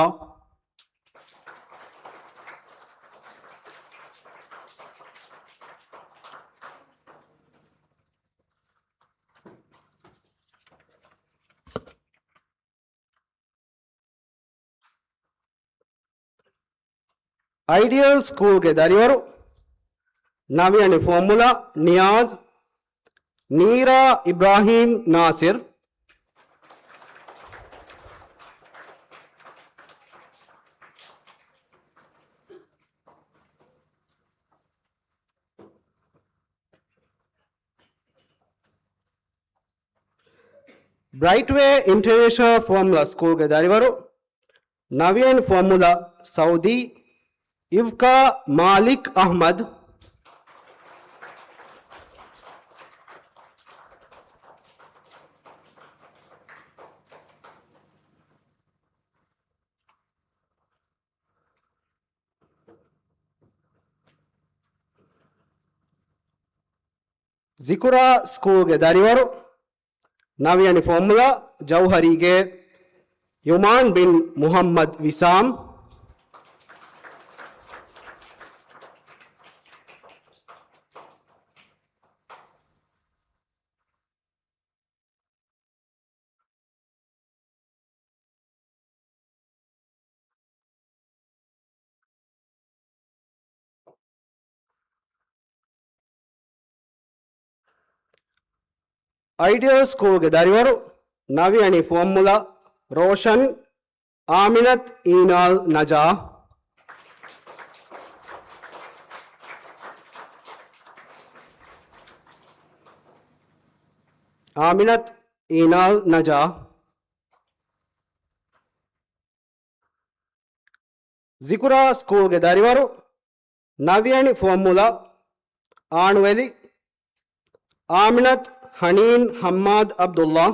S4: ಐಡಿಯಲ್ ಸ್ಕೂಲ್ಗೆ ದರಿವರು ನಾವಿಯಾನಿ ಫಾರ್ಮುಲಾ ನಿಯಾಜ್ ನೀರಾ Ibrahim Nasir Brightway international ಫಾರ್ಮುಲಾ ಸ್ಕೂಲ್ಗೆ ದರಿವರು ನವಿಯನ್ ಫಾರ್ಮುಲಾ ಸೌದಿ ಇವ್ಕಾ ಮಾಲಿಕ್ ಅಹ್ಮದ್ ಜಿಕುರಾ ಸ್ಕೂಲ್ಗೆ ದರಿವರು ನಾವಿಯಾನಿ ಫಾರ್ಮುಲಾ ಜೌಹರಿಗೆ ಯುಮಾನ್ ಬಿನ್ ಮುಹಮ್ಮದ್ ವಿಸಾಮ್ ಐಡಿಯಲ್ ಸ್ಕೂಲ್ಗೆ ದಾರಿವರು ನವಿಯಣಿ ಫಾರ್ಮುಲಾ ರೋಷನ್ ಆಮಿನತ್ ಈನಾಲ್ ನಜಾ ಆಮಿನತ್ ಈನಾಲ್ ನಜಾ ಜಿಕುರಾ ಸ್ಕೂಲ್ಗೆ ದಾರಿವರು ನವ್ಯಣಿ ಫಾರ್ಮುಲಾ ಆಣ್ವೆಲಿ ಆಮಿನತ್ ಹನೀನ್ ಹಮ್ಮಾದ್ ಅಬ್ದುಲ್ಲಾ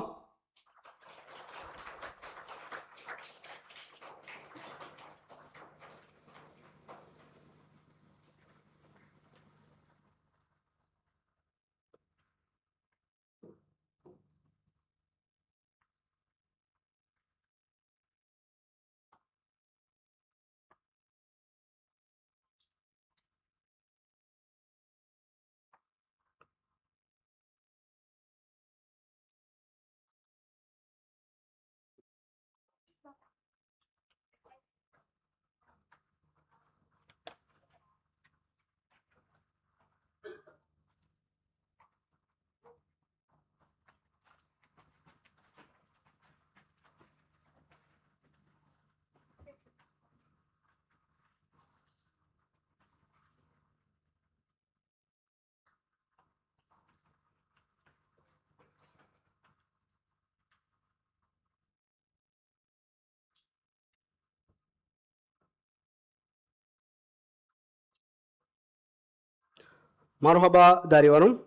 S4: మర్హబా దారివరం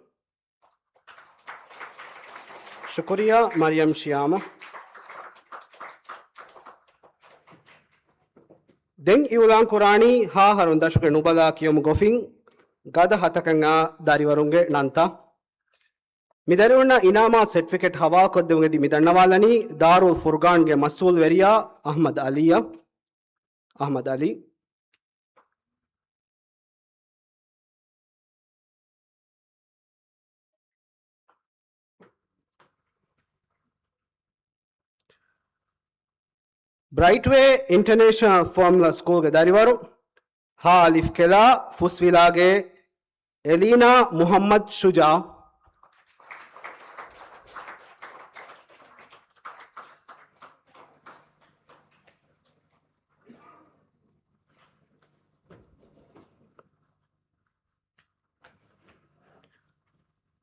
S4: శుక్రియా మరియం శ్యామ దెంగ్ ఇవులాం కురాణి హా హరుంద శుక్ర నుబలా కియము గొఫింగ్ గద హతకంగా దారివరుంగే నంత మిదరున్న ఇనామా సర్టిఫికెట్ హవా కొద్దింగది మిదన్న వాళ్ళని దారుల్ ఫుర్గాన్గే మసూల్ వెరియా అహ్మద్ అలీ ಬ್ರೈಟ್ವೇ ಇಂಟರ್ನ್ಯಾಷನಲ್ ಫಾರ್ಮುಲಾ ಸ್ಕೂಲ್ಗೆ ದಾರಿವರು ಹಾ ಅಲಿಫ್ ಕೆಲಾ ಫುಸ್ವಿಲಾಗೆ ಎಲೀನಾ ಮುಹಮ್ಮದ್ ಶುಜಾ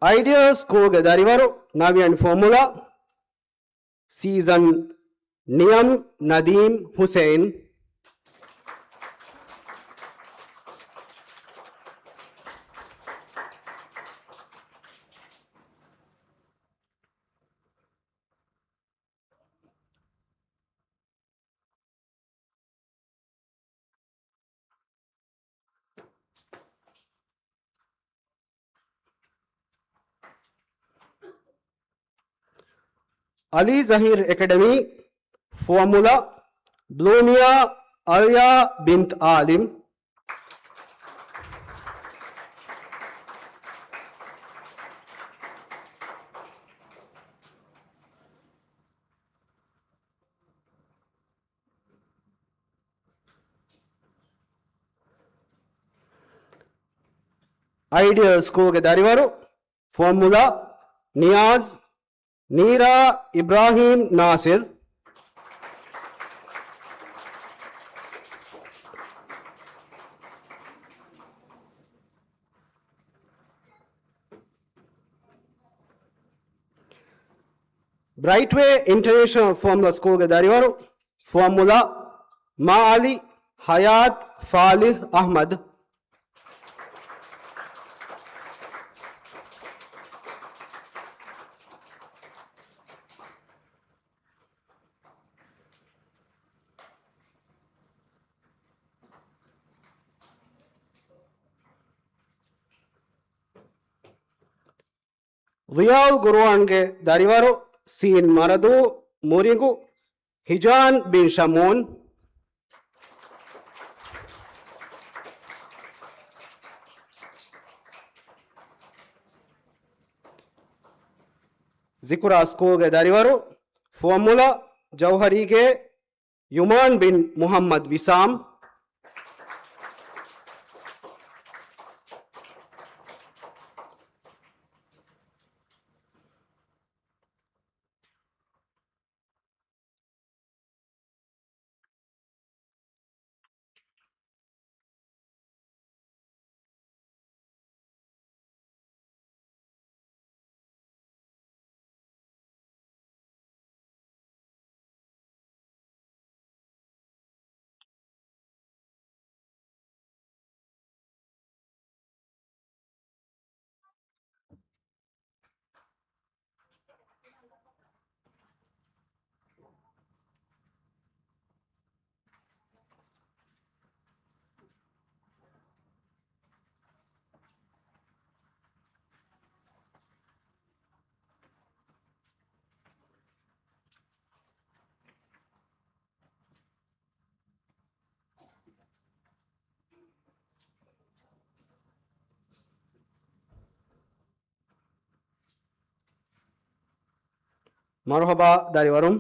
S4: ಐಡಿಯಲ್ ಸ್ಕೂಲ್ಗೆ ದಾರಿವರು ನವಿಯನ್ ಫಾರ್ಮುಲಾ ಸೀಸನ್ नियम नदीम हुसैन अली जहीर एकेडमी फॉर्मूला ब्लूनिया अलिया बिन्त आलिम आइडियल स्कूल के दारिवारो फॉर्मूला नियाज नीरा इब्राहिम नासिर ब्राइटवे इंटरनेशनल फॉर्मूला स्कूल के दारिवारो फॉर्मूला मा अली हयात फालिह अहमद ರಿಯಾಲ್ ಗುರುವಾನ್ಗೆ ದಾರಿವಾರೋ ಸೀನ್ ಮರದು ಮೂರಿಂಗು ಹಿಜಾನ್ ಬಿನ್ ಶಮೂನ್ ಜಿಕುರಾ ಸ್ಕೂಲ್ಗೆ ದಾರಿವಾರೋ ಫಾರ್ಮುಲಾ ಜೌಹರಿಗೆ ಯುಮಾನ್ ಬಿನ್ ಮುಹಮ್ಮದ್ ವಿಸಾಮ್ మర్హబా దారివరం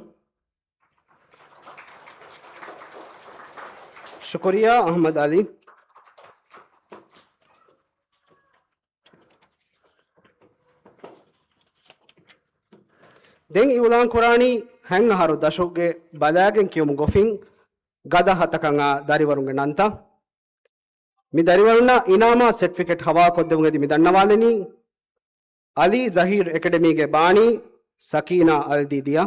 S4: शुक्रिया Ahmad Ali den iulan qurani hang haru dashogge balagen kiyum gofin gada hatakanga dariwarunge nanta mi dariwaruna inama certificate hawa koddevunge mi dannawaleni ali zahir academy ge bani sakina al didia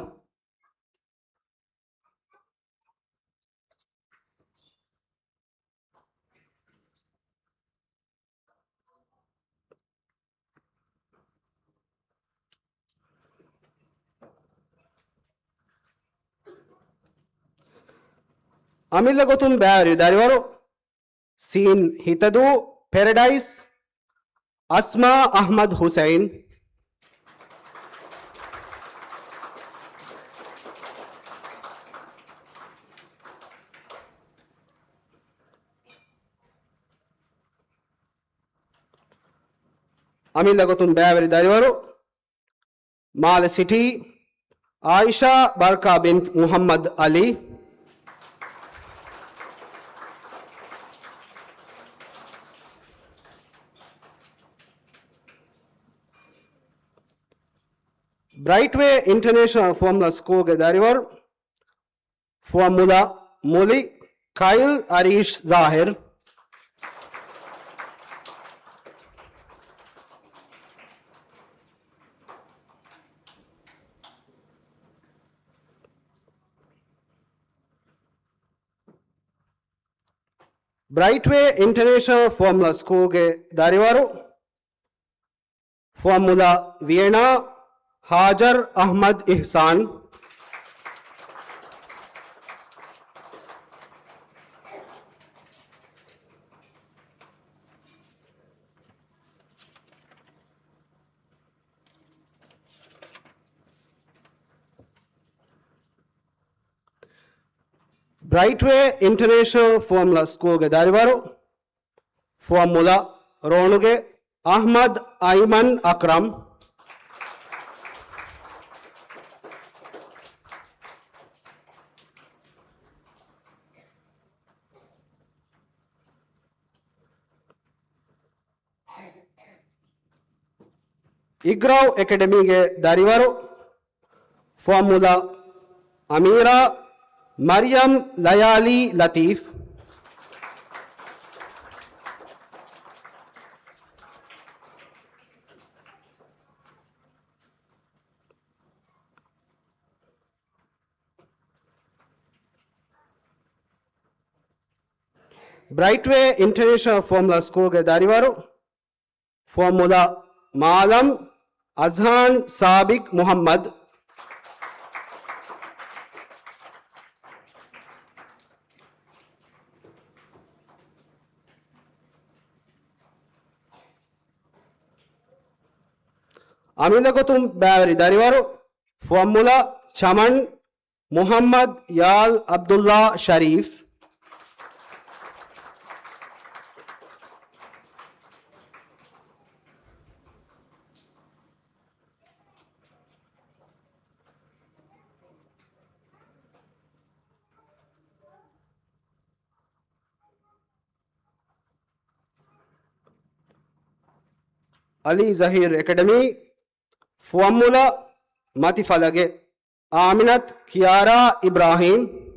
S4: Amilla gotun bari dariwaru scene hitadu paradise Asma Ahmad Hussain Amilla gotun bari dariwaru Mal City Aisha Barka bint Muhammad Ali Brightway International Formula School ke dariwar Formula Muli Kyle Arish Zahir Brightway International Formula School ke dariwaru Formula Vienna Hajar Ahmad Ihsan Brightway International Formula School ke dariwaru Formula Ronuge Ahmad Ayman Akram Igrav Academy ke dariwaru Formula Amira Maryam Layali Latif Brightway International Formula School ke dariwaru Formula Malam Azhan Sabik Muhammad Amila Gotum Bari Dariwaru Formula Chaman Muhammad Yal Abdullah Sharif Ali Zahir Academy Formula Matifalage Aminat Kiara Ibrahim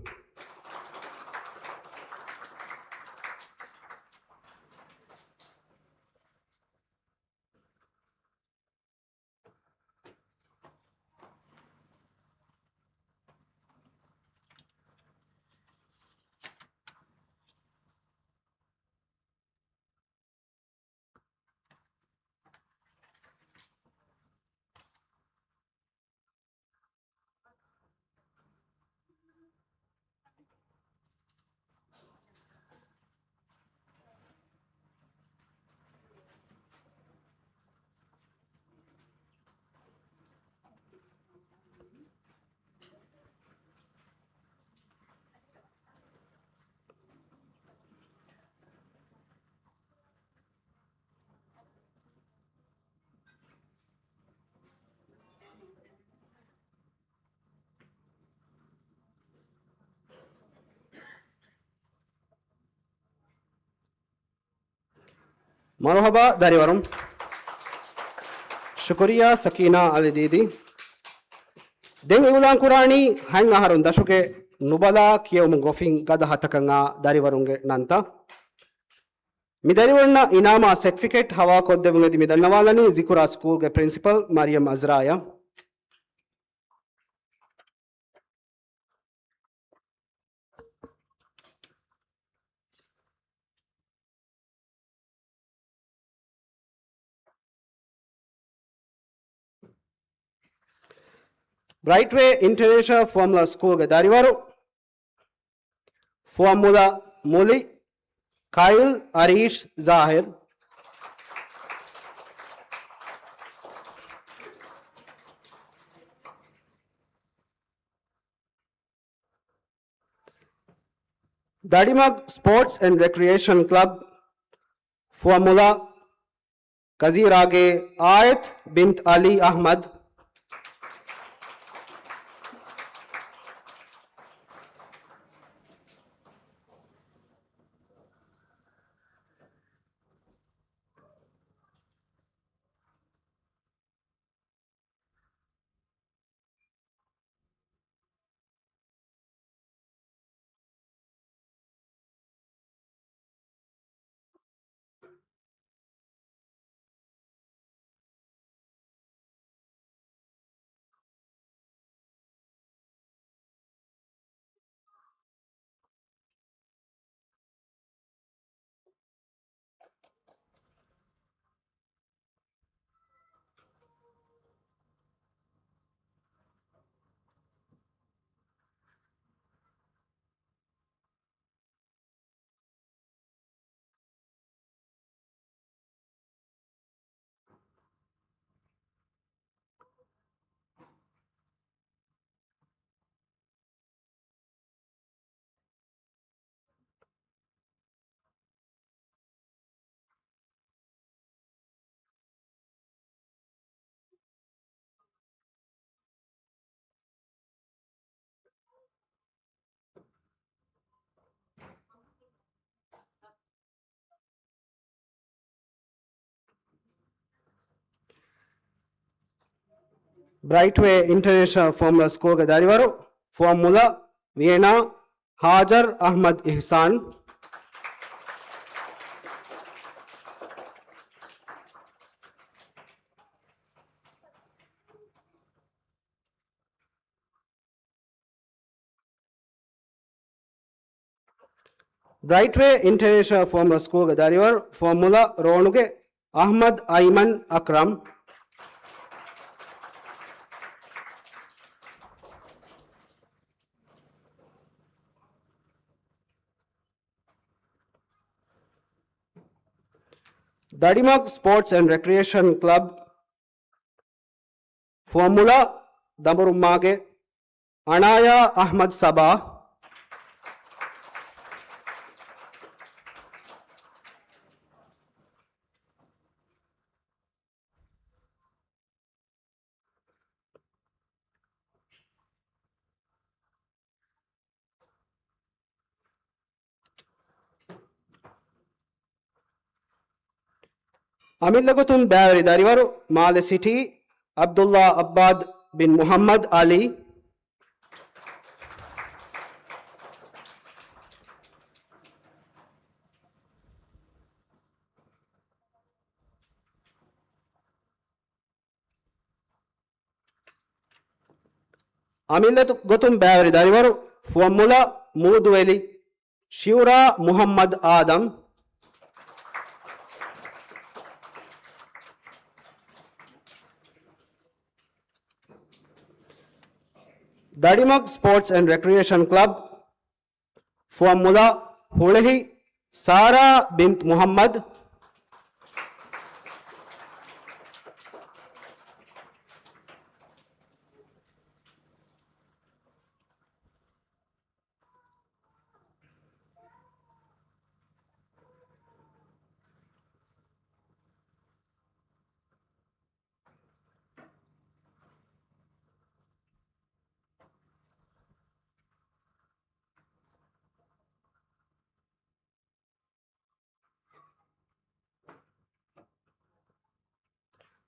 S4: మరహబా దారివరం शुक्रिया सकीना अली दीदी देंग इवलां कुरानी हंग आहारुन दशुके नुबला कियोम गोफिंग गद हतकंगा दारिवरुंगे नंता मिदरिवरना इनामा certificate हवा कोद्देवंगदि मिदन्नवाలని जिकुरा school के principal Mariyam अजराया ब्राइटवे इंटरनेशनल फॉर्मुला स्कूल के दारिवारो फॉर्मुला मूली काइल अरीश जाहिर दाड़ीमग स्पोर्ट्स एंड रिक्रिएशन क्लब फॉर्मुला कजीर आगे आयत बिन्त अली अहमद ब्राइटवे इंटरनेशनल फॉर्मुला स्कूल के दारिवारो फॉर्मुला वीणा हाजर अहमद इहसान ब्राइटवे इंटरनेशनल फॉर्मुला स्कूल के दारिवारो फॉर्मुला रोनुगे अहमद अयमन अकरम दाड़ीमग स्पोर्ट्स एंड रिक्रिएशन क्लब फॉर्मुला दमरुमागे अनाया अहमद सबा अमिल लगुतुन बैरी दारिवारो माले सिटी अब्दुल्ला अब्बाद बिन मोहम्मद अली अमिल गुतुन बैरी दारिवारो फॉर्मुला मूदवेली शिवरा मोहम्मद आदम दाड़ीमग स्पोर्ट्स एंड रिक्रिएशन क्लब फॉर्मुला हुलही सारा बिन्त Mohammed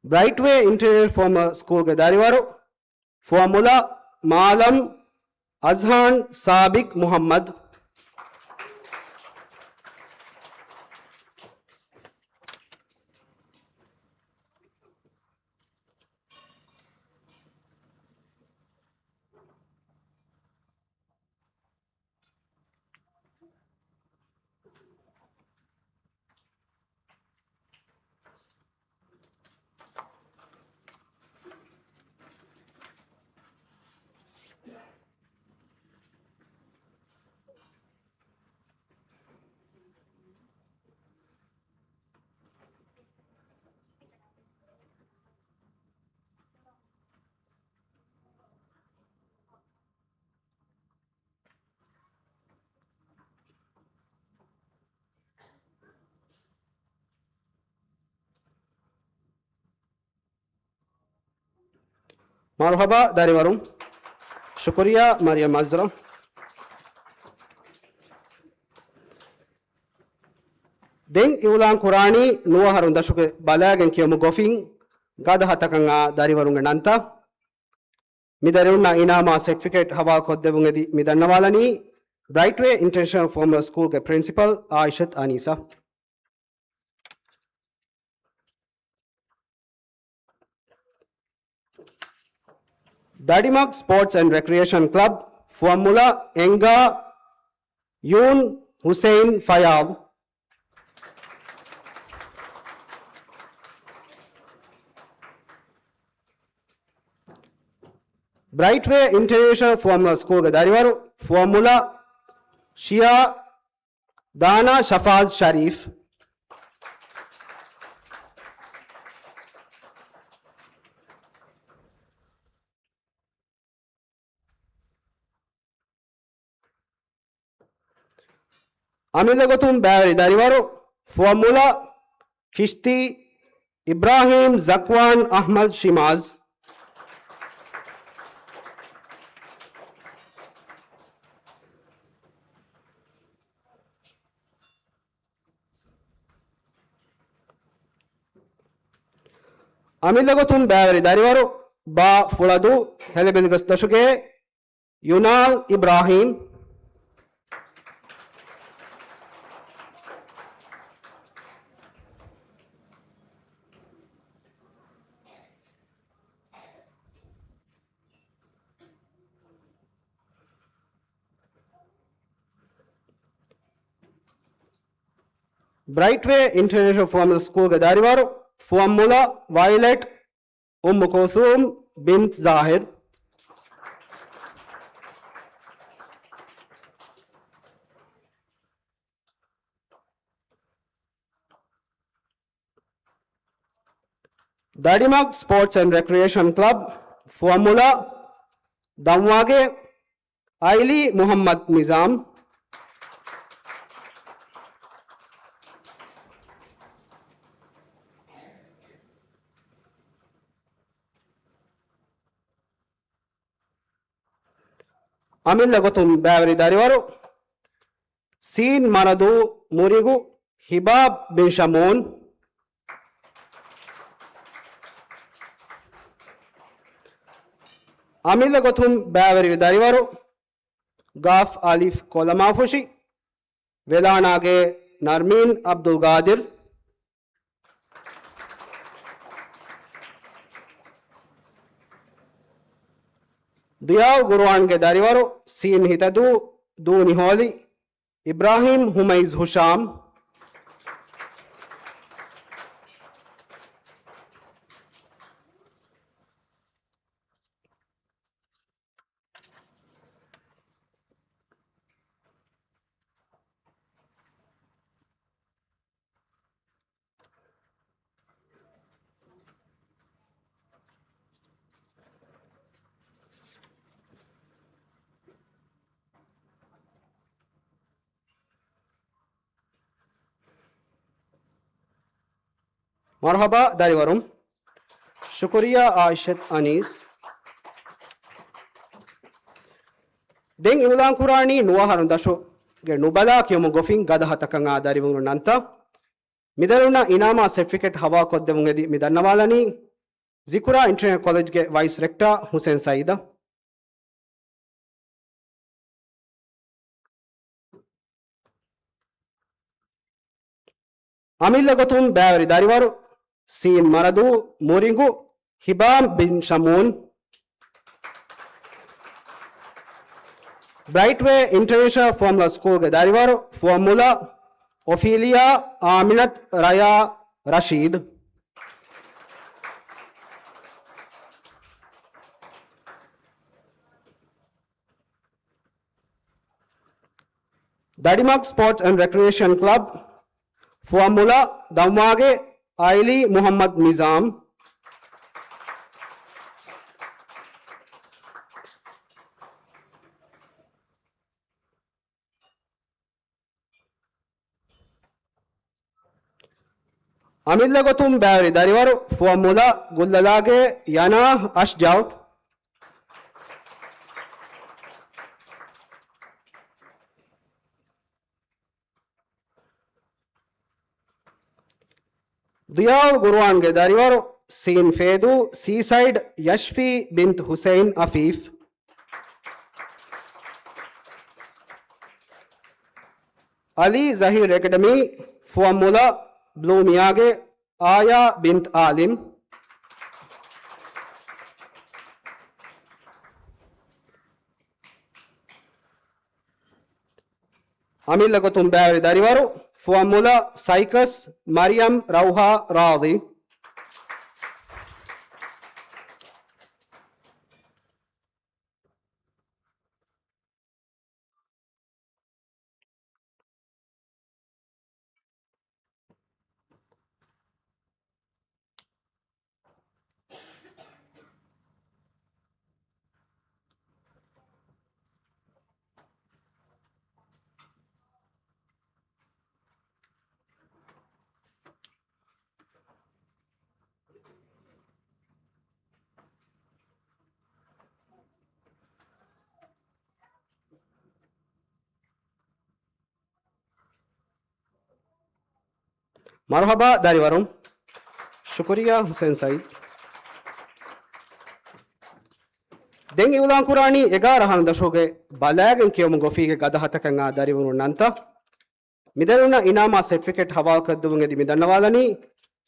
S4: Brightway International Former School ge dariwaru formula Malam Azhan Sabik Muhammad. Marhaba dariwarum. Shukriya Maryam Azra. Den iulan Qurani nuwa harunda shuke balagen kiyomu gofing gada hatakanga dariwarunga nanta. Midaruna inama certificate hawa koddevungedi midannawalani Brightway International Formal School ke principal Aishat Anisa. Dadimak Sports and Recreation Club Formula Enga Yoon Hussein Fayab. Brightway International Formal School ge dariwaru Formula Shia Dana Shafaz Sharif. Amilagotum Barry dariwaru Formula Kishti Ibrahim Zakwan Ahmad Shimaz. Amilagotum Barry dariwaru Ba Fuladu Helebelgas Dashuke Yunal Ibrahim. Brightway International Formal School ge dariwaru Formula Violet Kulthum bint Zahir. Dadimak Sports and Recreation Club Formula Damwage Aili Muhammad Nizam. Amilagotum Barry dariwaru Sin Manadu Murigu Hibab bin Shamoon. Amilagotum Barry dariwaru Gaf Alif Kolamafushi Velanage Narmin Abdul Gadir. Diyav Gurwan ke dariwaru Sin Hitadu Du Niholi Ibrahim Humaiz Husham. Marhaba dariwarum. Shukriya Aishat Anis. Den iulan Qurani nuwa harunda ge nubala kiyomu gofing gada hatakanga darivungu nanta. Midaruna inama certificate hawa koddevungedi midannawalani ಜಿಕುರಾ international ಕಾಲೇಜ್ಗೆ vice rector Hussain ಸಯೀದ, ಅಮಿಲ್ಲ ಗೊತುಂ ಬ್ಯಾವರಿ ದಾರಿವಾರು ಸೀನ್ ಮರದು ಮೂರಿಂಗು ಹಿಬಾಮ್ ಬಿನ್ ಶಮೂನ್, ಬ್ರೈಟ್ ವೇ ಇಂಟರ್ನ್ಯಾಷನಲ್ ಫಾರ್ಮುಲಾ ಸ್ಕೂಲ್ಗೆ ದಾರಿವಾರು ಫಾರ್ಮುಲಾ ಒಫೀಲಿಯಾ ಆಮಿನತ್ ರಯಾ ರಶೀದ್, ದಾಡಿಮಾಗ್ ಸ್ಪೋರ್ಟ್ಸ್ ಅಂಡ್ ರೆಕ್ರಿಯೇಷನ್ ಕ್ಲಬ್ ಫಾರ್ಮುಲಾ ದಮ್ವಾಗೆ ಐಲಿ ಮೊಹಮ್ಮದ್ ನಿಜಾಮ್, ಅಮಿಲ್ಲ ಗೊತುಂ ಬ್ಯಾವರಿ ದಾರಿವಾರು ಫಾರ್ಮುಲಾ ಗುಲ್ಲಲಾಗೆ ಯನಾಹ್ ಅಶ್ಜಾವ್, ದಿಯಾಲ್ ಗುರ್ವಾನ್ಗೆ ದಾರಿವಾರು ಸೀನ್ ಫೇದು ಸೀಸೈಡ್ ಯಶ್ಫಿ ಬಿಂತ್ ಹುಸೈನ್ ಅಫೀಫ್, ಅಲಿ ಜಹೀರ್ ಅಕಾಡೆಮಿ ಫಾರ್ಮುಲಾ ಬ್ಲೂಮಿಯಾಗೆ ಆಯಾ ಬಿಂತ್ ಆಲಿಮ್, ಅಮಿಲ್ಲ ಗೊತುಂ ಬ್ಯಾವರಿ ದಾರಿವಾರು ಫಾರ್ಮುಲಾ ಸೈಕಸ್ ಮರಿಯಂ ರೌಹಾ ರಾವಿ, ಮರ್ಹಬಾ ದಾರಿವಾರು ಶುಕ್ರಿಯಾ ಹುಸೇನ್ ಸಯೀದ್. ದೆಂಗಿ ಉಲಾನ್ ಕುರಾಣಿ 11 ದಶೋಗೆ ಬಲಾಗನ್ ಕಿಯಮು ಗೊಫಿಗೆ ಗದ ಹತಕಂಗ ದಾರಿವರು ನಂತ ಮಿದರುನ ಇನಾಮಾ ಸರ್ಟಿಫಿಕೇಟ್ ಹವಾಲ್ ಕದ್ದುವಂಗೆ ದಿ ಮಿದನ್ನವಾಲನಿ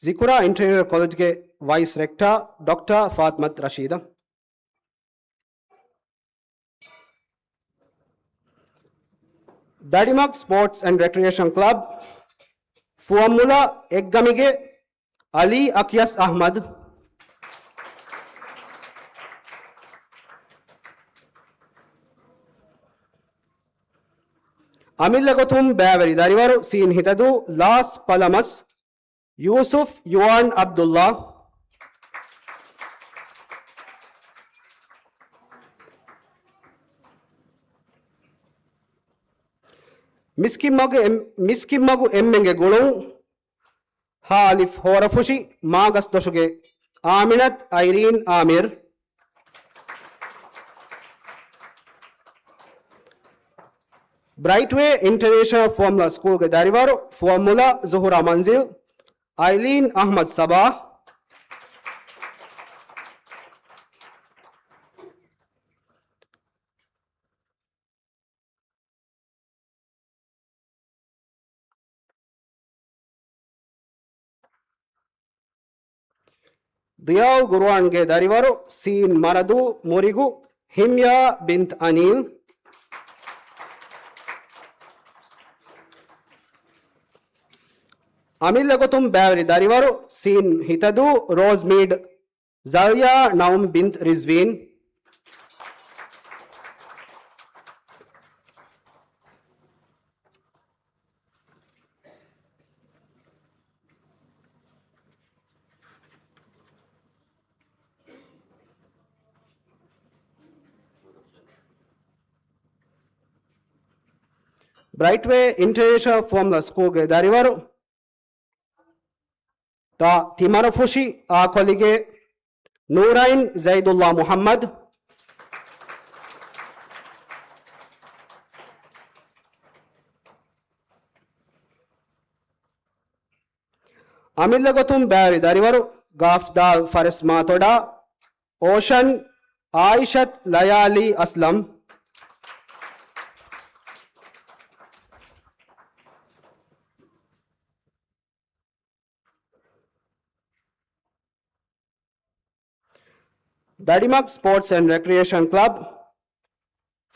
S4: ಜಿಕುರಾ ಇಂಟರ್ನ್ಯಾಷನಲ್ ಕಾಲೇಜ್ಗೆ ವೈಸ್ ರೆಕ್ಟರ್ ಡಾಕ್ಟರ್ ಫಾತ್ಮತ್ ರಶೀದ, ದಾಡಿಮಾಗ್ ಸ್ಪೋರ್ಟ್ಸ್ ಅಂಡ್ ರೆಕ್ರಿಯೇಷನ್ ಕ್ಲಬ್ ಫಾರ್ಮುಲಾ ಎಗ್ಗಮಿಗೆ ಅಲಿ ಅಕಿಯಸ್ ಅಹ್ಮದ್, ಅಮಿಲ್ಲ ಗೊತುಂ ಬ್ಯಾವರಿ ದಾರಿವಾರು ಸೀನ್ ಹಿತದು ಲಾಸ್ ಪಲಮಸ್ ಯೂಸುಫ್ ಯುವಾನ್ ಅಬ್ದುಲ್ಲಾ, ಮಿಸ್ಕಿಮ್ಮಗು ಎಮ್ಮೆಂಗೆ ಗುಳು ಹಾಲಿಫ್ ಹೋರಫುಶಿ ಮಾಗಸ್ ದಶುಗೆ ಆಮಿನತ್ ಐರೀನ್ ಆಮಿರ್, ಬ್ರೈಟ್ ವೇ ಇಂಟರ್ನ್ಯಾಷನಲ್ ಫಾರ್ಮುಲಾ ಸ್ಕೂಲ್ಗೆ ದಾರಿವಾರು ಫಾರ್ಮುಲಾ ಜುಹುರಾ ಮಂಜಿಲ್ ಐಲೀನ್ ಅಹ್ಮದ್ ಸಬಾ, ದಿಯಾಲ್ ಗುರ್ವಾನ್ಗೆ ದಾರಿವಾರು ಸೀನ್ ಮರದು ಮುರಿಗು ಹಿಮ್ಯಾ ಬಿಂತ್ ಅನಿಲ್, ಅಮಿಲ್ಲ ಗೊತುಂ ಬ್ಯಾವರಿ ದಾರಿವಾರು ಸೀನ್ ಹಿತದು ರೋಸ್ ಮೀಡ್ ಜಲ್ಯಾ ನೌಮ್ ಬಿಂತ್ ರಿಜ್ವೀನ್, ಬ್ರೈಟ್ ವೇ ಇಂಟರ್ನ್ಯಾಷನಲ್ ಫಾರ್ಮುಲಾ ಸ್ಕೂಲ್ಗೆ ದಾರಿವಾರು ತಾ ತಿಮರಫುಶಿ ಆ ಕೊಲಿಗೆ ನೂರೈನ್ ಜೈದುಲ್ಲಾ ಮುಹಮ್ಮದ್, ಅಮಿಲ್ಲ ಗೊತುಂ ಬ್ಯಾರಿ ದಾರಿವಾರು गाफदाल फरस मातोडा ओशन आयशत लयाली Aslam Dadimak Sports and Recreation Club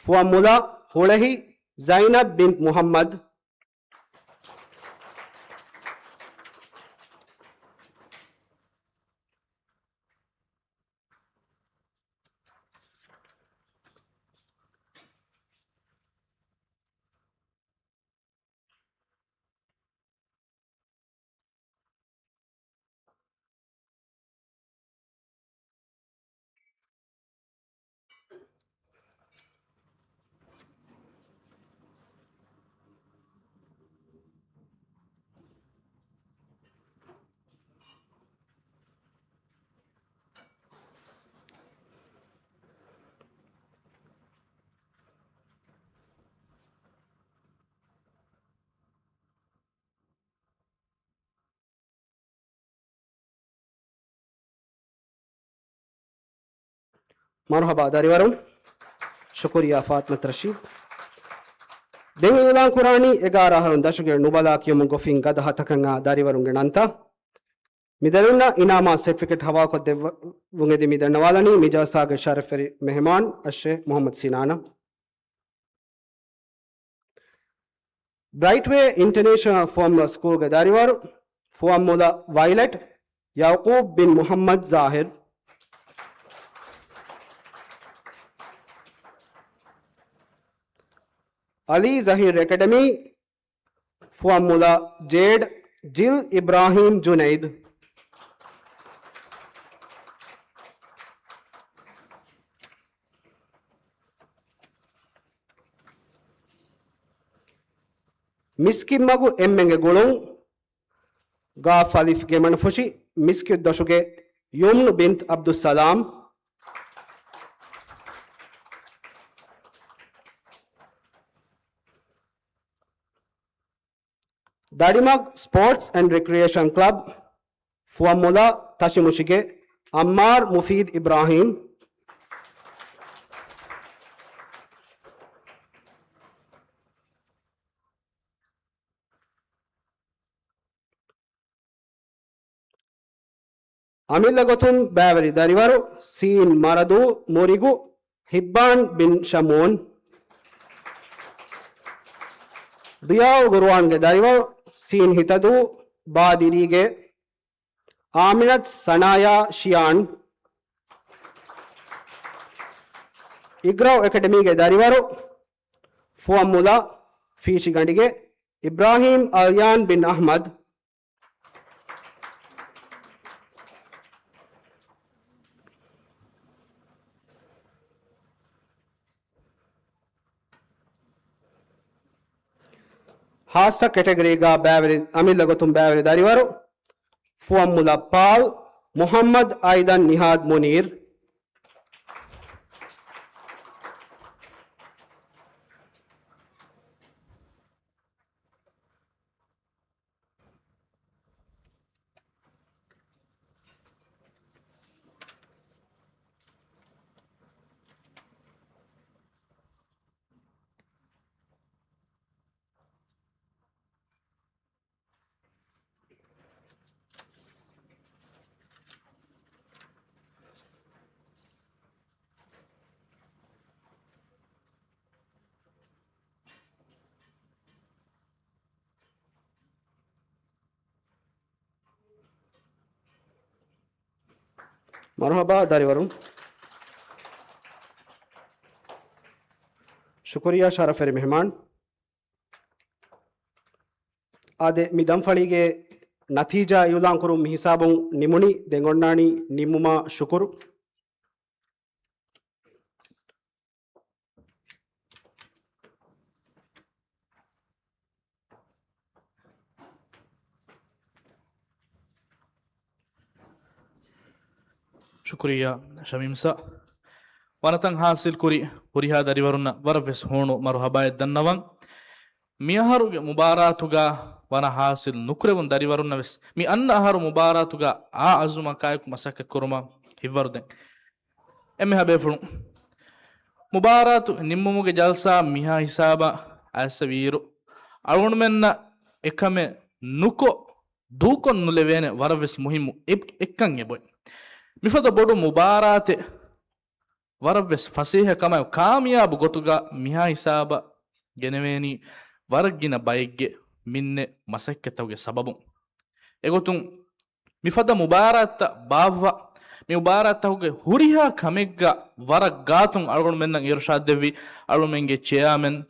S4: Fuamula Hulahi Zainab bint Muhammad Marhaba Dariwarum Shukriya Fatmat Rashid Dengi ulang Qurani 11 harun dashuge nubala kiyomu gofin gada hatakanga Dariwarum genanta Midaruna inama certificate hawa ko devungedi midarnawalani Mijasa ge sharaferi mehman Ashe Muhammad Sinana Brightway International Formula School ge Dariwaru Formula Violet Yaqub bin Muhammad Zahir Ali Zahir Academy Formula Jade Jill Ibrahim Junaid Miski Magu Emmenge Gulung Ga Falif Geman Fushi Miski Doshuge Yumnu bint Abdus Salam Dadimak Sports and Recreation Club Fuamula Tashimushige Ammar Mufid Ibrahim Amilagotum Bavari Darivaru Sin Maradu Morigu Hibban bin Shamun Diyaw Gurwan ge Darivaru Sin Hitadu Badirige Aminat Sanaya Shian Igraw Academy ge Darivaru Fuamula Fishi Gandige Ibrahim Alyan bin Ahmad Hasa category ga Baveri Amilagotum Baveri Darivaru Fuamula Pal Muhammad Aidan Nihad Munir Marhaba Darivarum Shukriya Sharaferi Mehman Ade midam falige natija yulankurum hisabun nimuni dengonnani nimuma shukuru
S2: ಶುಕ್ರಿಯಾ ಶಮೀಮ್ಸ ವನತಂ ಹಾಸಿಲ್ ಕುರಿ ಹುರಿಹಾ ದರಿವರುನ್ನ ವರವೆಸ್ ಹೋಣು ಮರು ಹಬಾಯ ದನ್ನವಂ ಮಿಯಹರುಗೆ ಮುಬಾರಾತುಗ wana hasil nukurevun dariwarunna ves mi anna aharu mubaratuga a azuma kayku masakka kuruma hivwarden emme habe fulun mubaratu nimmumuge jalsa miha hisaba asaviru alun menna ekame nuko dukon nulevene waraves muhimmu ekkan eboy mifada bodu mubarate waraves fasiha kamay kamiyab gotuga miha hisaba geneveni wargina bayge minne masakketawge sababun egotun mifada mubarata bavva mi mubaratahuge huriha kamegga warak gatun algon mennan irshad devi alumenge chairman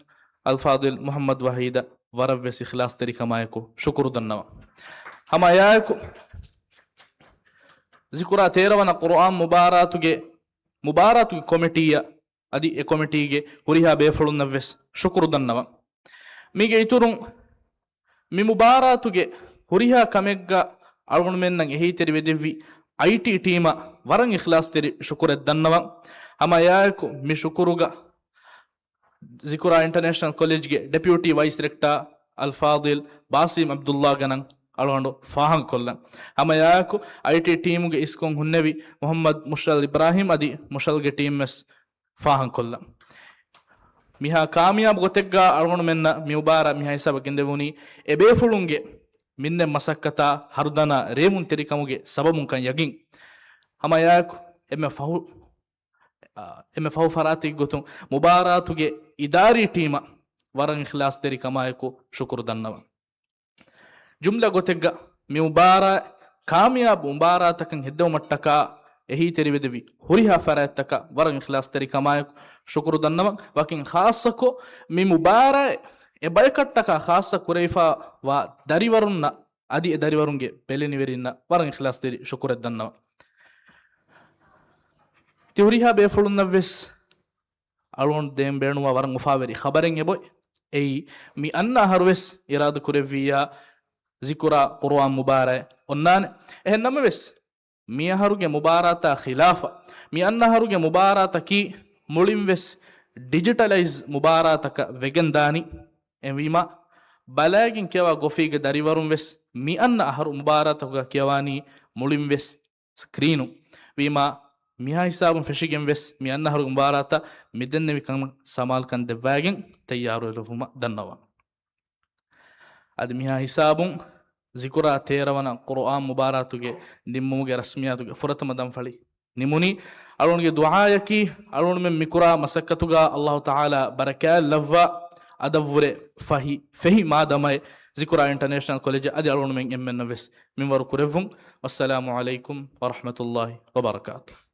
S2: al-fadil muhammad wahida waravves ikhlas teri kamayko shukuru dannawa hama ayako zikura terawana quran mubaratuge committee adi e committee ge huriha befulunnaves shukuru dannawa mige iturun mi mubaratuge huriha kamegga algon mennan ehi teri vedevi IT team waran ikhlas teri shukure dannawa hama ayako mi shukuruga zikura international college ge deputy vice rector al-fadil basim abdullah ganan alwando fahan kollan hama ayako IT team ge iskon hunnevi muhammad mushal ibrahim adi mushal ge team mes fahan kollan miha kamiyab gotegga algon menna mi ubara miha hisaba gendevuni ebe fulunge minne masakkata hardana remun terikamuge sababun kan yagin hama ayako emme fahu farati gotun mubaratuge idari team waran ikhlas teri kamayko shukr dannawa jumla gotegga mi mubara kamiyab mubaratakan heddew mattaka ehi teri vedevi huriha farataka waran ikhlas teri kamayko shukr dannawa wakin khassako mi mubara e baykattaka khassa kureifa wa dariwarunna adi e dariwarunge peleni verinna waran ikhlas teri shukr dannawa tiuriha befulunna ves alon dem benuwa waran ufaveri khabaren eboy ei mi anna harwes irad kureviya zikura qur'an mubara onnane ehennam ves mi haruge mubarata khilafa mi anna haruge mubarata ki mulim ves digitalize mubarataka vegendani envima balagin kewa gofiga dariwarun ves mi anna haru mubarata kewani mulim ves screenu vima miha hisabun feshigen ves mi anna haru mubarata midennevi kan samal kan devagen tayyaru elufuma dannawa ad miha hisabun zikura terawana qur'an mubaratuge nimmumuge rasmiyatuge furatama danfali nimuni alonge duayaki alon men mikura masakkatuga allah taala barakal lavva adavure fahi madamay zikura international college adi alon men emmenna ves minwaru kurevum wassalamu alaikum wa rahmatullahi wa barakatuh